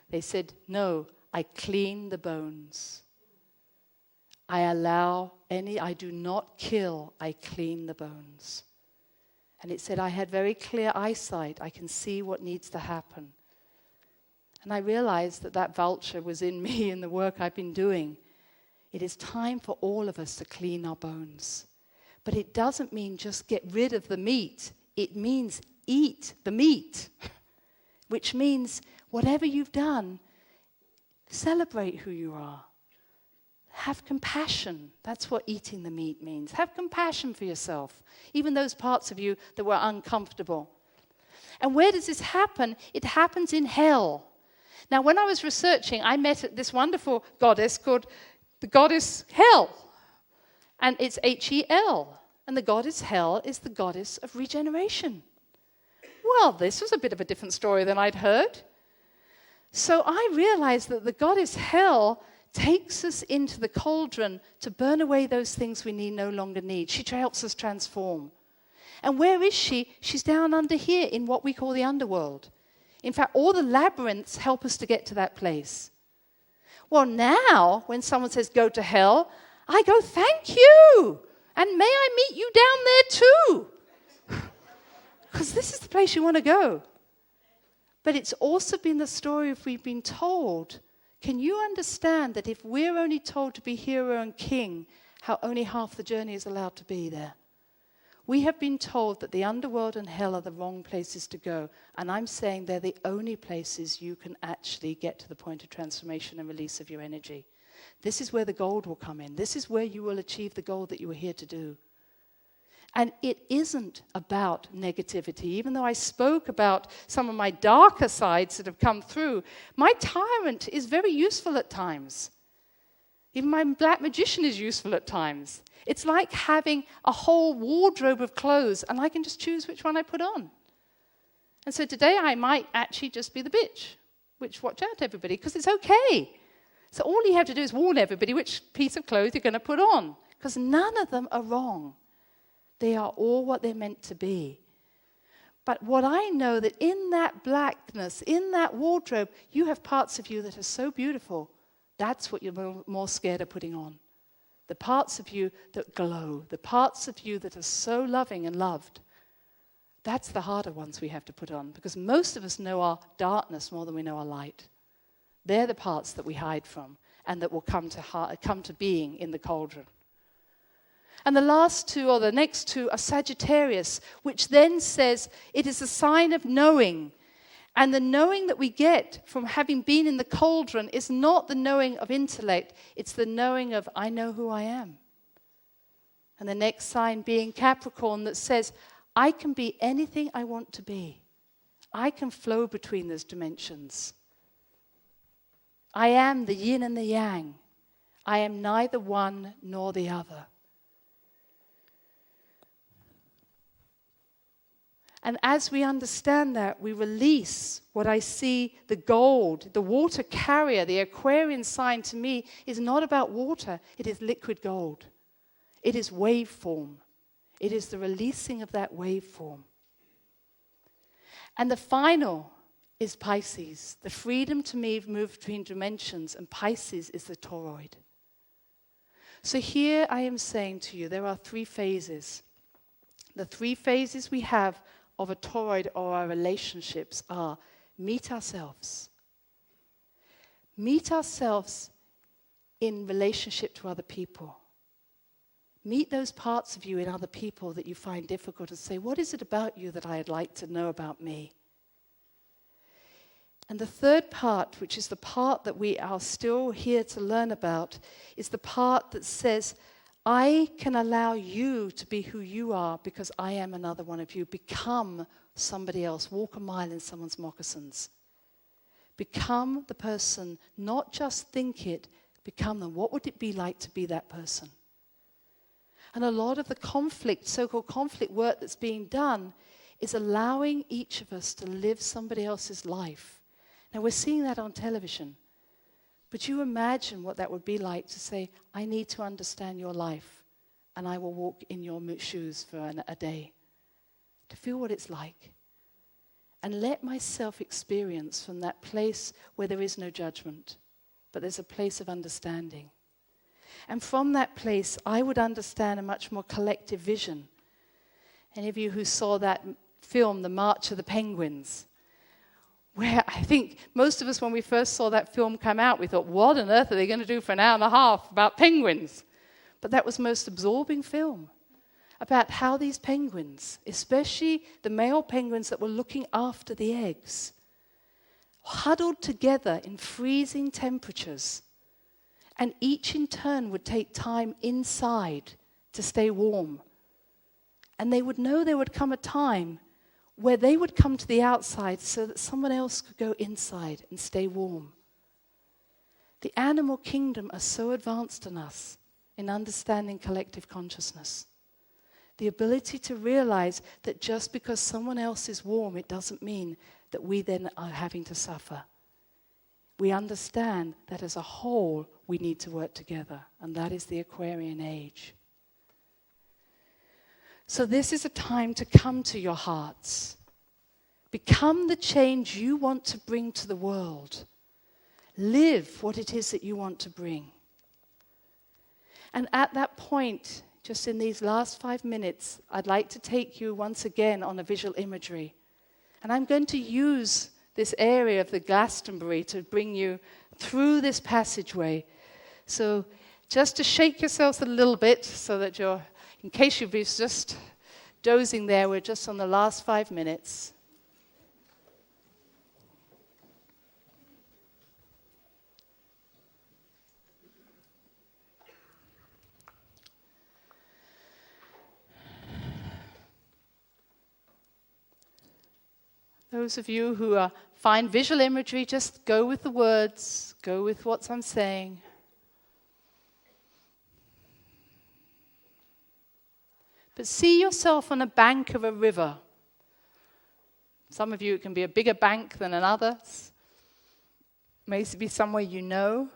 They said, no, I clean the bones. I do not kill, I clean the bones. And it said I had very clear eyesight. I can see what needs to happen. And I realized that vulture was in me in the work I've been doing. It is time for all of us to clean our bones. But it doesn't mean just get rid of the meat. It means eat the meat, which means whatever you've done, celebrate who you are. Have compassion. That's what eating the meat means. Have compassion for yourself, even those parts of you that were uncomfortable. And where does this happen? It happens in hell. Now, when I was researching, I met this wonderful goddess called the goddess Hel. And it's Hel. And the goddess Hel is the goddess of regeneration. Well, this was a bit of a different story than I'd heard. So I realized that the goddess Hel takes us into the cauldron to burn away those things we no longer need. She helps us transform. And where is she? She's down under here in what we call the underworld. In fact, all the labyrinths help us to get to that place. Well, now, when someone says go to hell, I go, thank you. And may I meet you down there too? Because this is the place you want to go. But it's also been the story if we've been told. Can you understand that if we're only told to be hero and king, how only half the journey is allowed to be there? We have been told that the underworld and hell are the wrong places to go. And I'm saying they're the only places you can actually get to the point of transformation and release of your energy. This is where the gold will come in. This is where you will achieve the goal that you were here to do. And it isn't about negativity. Even though I spoke about some of my darker sides that have come through, my tyrant is very useful at times. Even my black magician is useful at times. It's like having a whole wardrobe of clothes, and I can just choose which one I put on. And so today I might actually just be the bitch, which watch out everybody, because it's okay. So all you have to do is warn everybody which piece of clothes you're going to put on, because none of them are wrong. They are all what they're meant to be. But what I know that in that blackness, in that wardrobe, you have parts of you that are so beautiful. That's what you're more scared of putting on. The parts of you that glow, the parts of you that are so loving and loved. That's the harder ones we have to put on, because most of us know our darkness more than we know our light. They're the parts that we hide from and that will come to being in the cauldron. And the last two, or the next two, are Sagittarius, which then says it is a sign of knowing. And the knowing that we get from having been in the cauldron is not the knowing of intellect, it's the knowing of, I know who I am. And the next sign being Capricorn, that says, I can be anything I want to be. I can flow between those dimensions. I am the yin and the yang. I am neither one nor the other. And as we understand that, we release what I see, the gold, the water carrier, the Aquarian sign to me is not about water, it is liquid gold. It is waveform. It is the releasing of that waveform. And the final is Pisces. The freedom to move between dimensions, and Pisces is the toroid. So here I am saying to you, there are three phases. The three phases we have of a toroid or our relationships are meet ourselves. Meet ourselves in relationship to other people. Meet those parts of you in other people that you find difficult, and say, what is it about you that I'd like to know about me? And the third part, which is the part that we are still here to learn about, is the part that says, I can allow you to be who you are because I am another one of you. Become somebody else. Walk a mile in someone's moccasins. Become the person, not just think it, become them. What would it be like to be that person? And a lot of the conflict, so-called conflict work that's being done is allowing each of us to live somebody else's life. Now we're seeing that on television. But you imagine what that would be like to say, I need to understand your life, and I will walk in your shoes for a day. To feel what it's like. And let myself experience from that place where there is no judgment, but there's a place of understanding. And from that place, I would understand a much more collective vision. Any of you who saw that film, The March of the Penguins, where I think most of us, when we first saw that film come out, we thought, what on earth are they going to do for an hour and a half about penguins? But that was the most absorbing film about how these penguins, especially the male penguins that were looking after the eggs, huddled together in freezing temperatures, and each in turn would take time inside to stay warm. And they would know there would come a time where they would come to the outside so that someone else could go inside and stay warm. The animal kingdom are so advanced in us in understanding collective consciousness. The ability to realize that just because someone else is warm, it doesn't mean that we then are having to suffer. We understand that as a whole, we need to work together, and that is the Aquarian age. So this is a time to come to your hearts. Become the change you want to bring to the world. Live what it is that you want to bring. And at that point, just in these last 5 minutes, I'd like to take you once again on a visual imagery. And I'm going to use this area of the Glastonbury to bring you through this passageway. So just to shake yourselves a little bit so that you're, in case you've just dozing there. We're just on the last 5 minutes. Those of you who find visual imagery, just go with the words, go with what I'm saying. But see yourself on a bank of a river. Some of you, it can be a bigger bank than another. May be somewhere you know.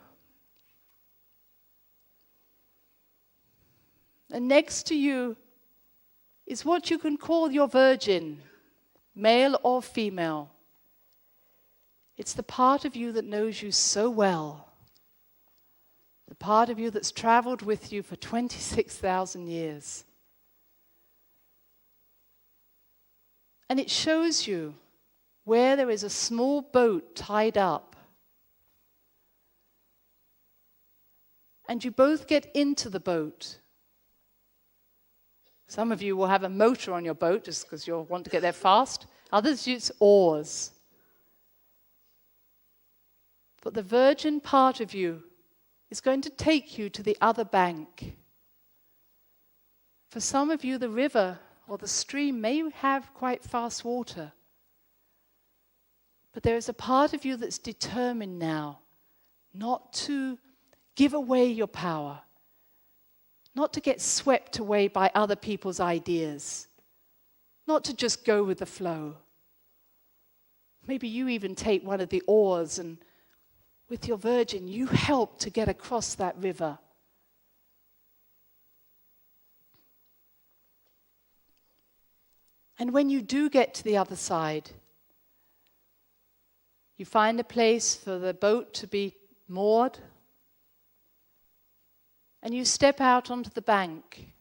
And next to you is what you can call your virgin, male or female. It's the part of you that knows you so well. The part of you that's traveled with you for 26,000 years. And it shows you where there is a small boat tied up. And you both get into the boat. Some of you will have a motor on your boat just because you'll want to get there fast. Others use oars. But the virgin part of you is going to take you to the other bank. For some of you, the river or the stream may have quite fast water. But there is a part of you that's determined now not to give away your power, not to get swept away by other people's ideas, not to just go with the flow. Maybe you even take one of the oars and with your virgin, you help to get across that river. And when you do get to the other side, you find a place for the boat to be moored, and you step out onto the bank.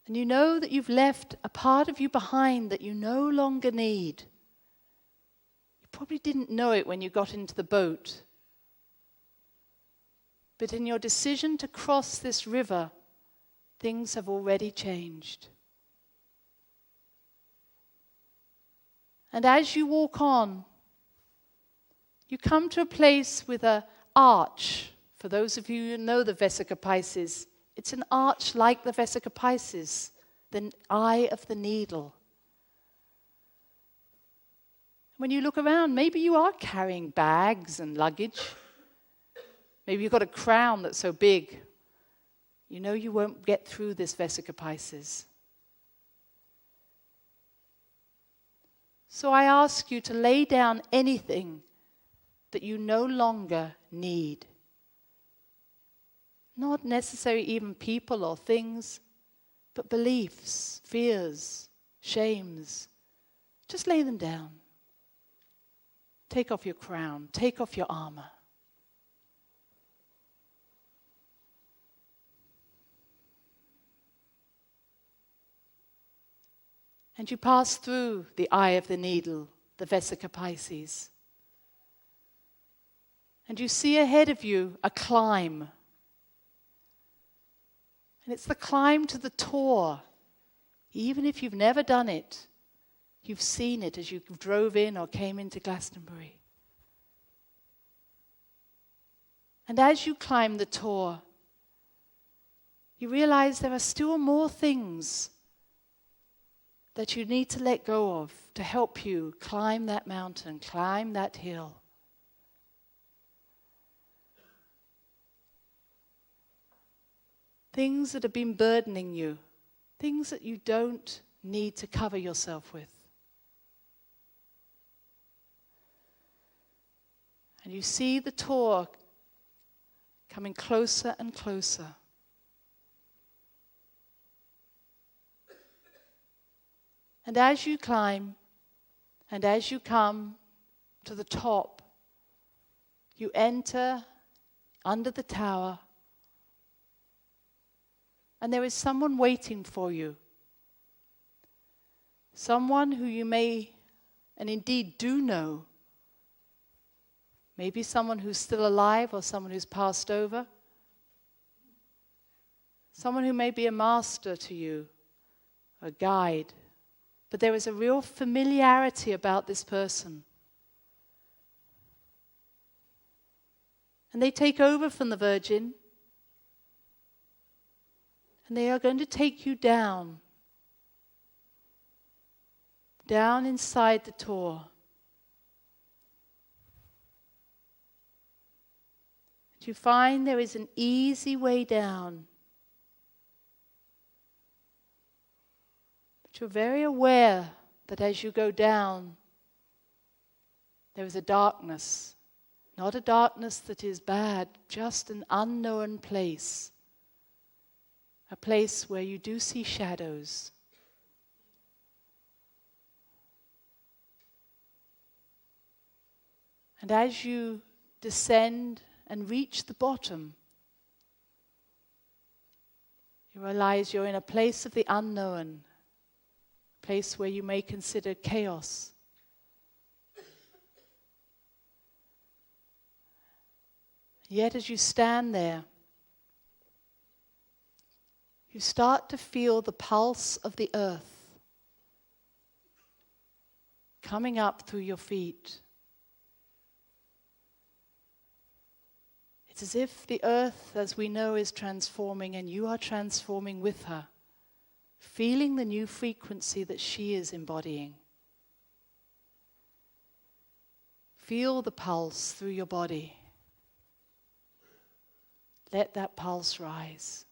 And you know that you've left a part of you behind that you no longer need. You probably didn't know it when you got into the boat. But in your decision to cross this river, things have already changed. And as you walk on, you come to a place with an arch. For those of you who know the Vesica Pisces, it's an arch like the Vesica Pisces, the eye of the needle. When you look around, maybe you are carrying bags and luggage. Maybe you've got a crown that's so big, you know you won't get through this Vesica Pisces. So I ask you to lay down anything that you no longer need. Not necessarily even people or things, but beliefs, fears, shames. Just lay them down. Take off your crown, take off your armor. And you pass through the eye of the needle, the Vesica Pisces. And you see ahead of you a climb. And it's the climb to the Tor. Even if you've never done it, you've seen it as you drove in or came into Glastonbury. And as you climb the Tor, you realize there are still more things that you need to let go of to help you climb that mountain, climb that hill. Things that have been burdening you, things that you don't need to cover yourself with. And you see the Tor coming closer and closer. And as you climb, and as you come to the top, you enter under the tower, and there is someone waiting for you. Someone who you may, and indeed do know. Maybe someone who's still alive or someone who's passed over. Someone who may be a master to you a guide. But there is a real familiarity about this person. And they take over from the Virgin, and they are going to take you down inside the Tor. And you find there is an easy way down. But you're very aware that as you go down, there is a darkness. Not a darkness that is bad, just an unknown place. A place where you do see shadows. And as you descend and reach the bottom, you realize you're in a place of the unknown, a place where you may consider chaos. Yet as you stand there, you start to feel the pulse of the earth coming up through your feet. It's as if the earth, as we know, is transforming and you are transforming with her, feeling the new frequency that she is embodying. Feel the pulse through your body. Let that pulse rise.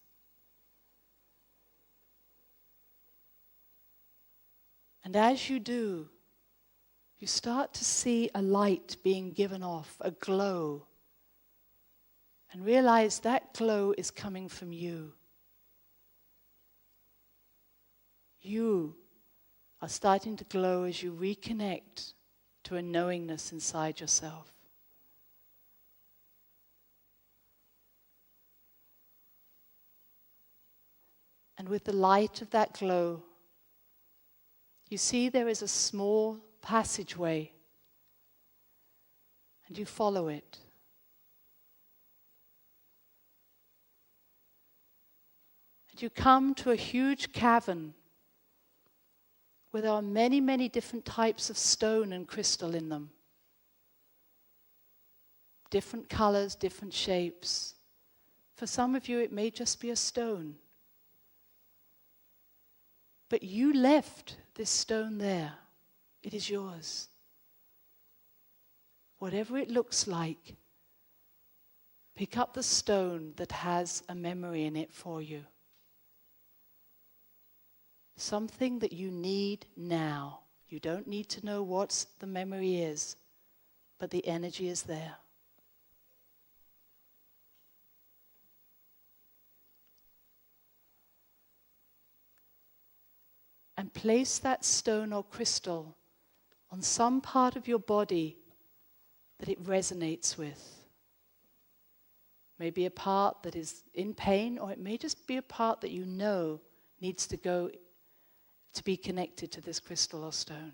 And as you do, you start to see a light being given off, a glow. And realize that glow is coming from you. You are starting to glow as you reconnect to a knowingness inside yourself. And with the light of that glow, you see there is a small passageway, and you follow it. And you come to a huge cavern where there are many, many different types of stone and crystal in them. Different colors, different shapes. For some of you, it may just be a stone. But you left this stone there. It is yours. Whatever it looks like, pick up the stone that has a memory in it for you. Something that you need now. You don't need to know what the memory is, but the energy is there. And place that stone or crystal on some part of your body that it resonates with. Maybe a part that is in pain, or it may just be a part that you know needs to go to be connected to this crystal or stone.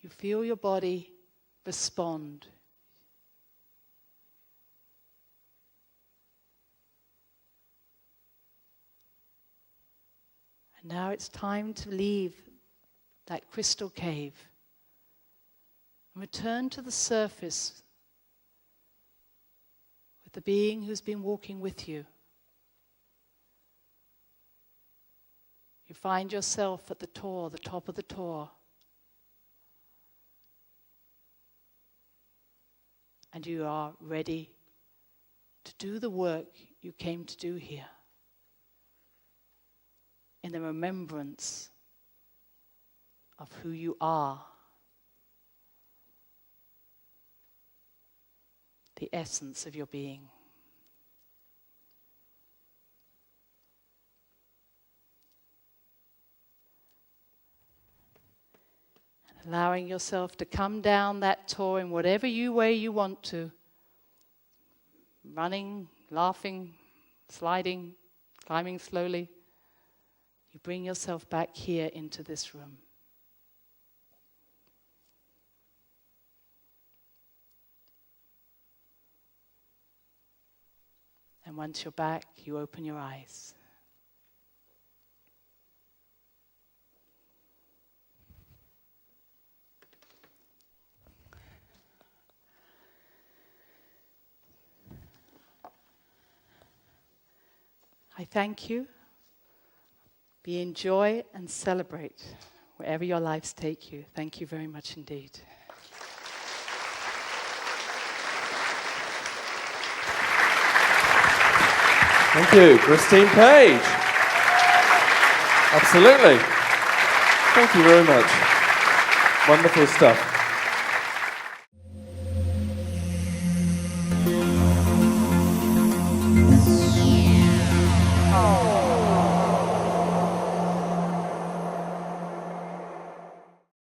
You feel your body respond. And now it's time to leave that crystal cave and return to the surface with the being who's been walking with you. You find yourself at the Tor, the top of the Tor. And you are ready to do the work you came to do here. In the remembrance of who you are. The essence of your being. And allowing yourself to come down that Tor in whatever way you want to. Running, laughing, sliding, climbing slowly. You bring yourself back here into this room. And once you're back, you open your eyes. I thank you. Be in joy and celebrate wherever your lives take you. Thank you very much indeed. Thank you, Christine Page. Absolutely. Thank you very much. Wonderful stuff.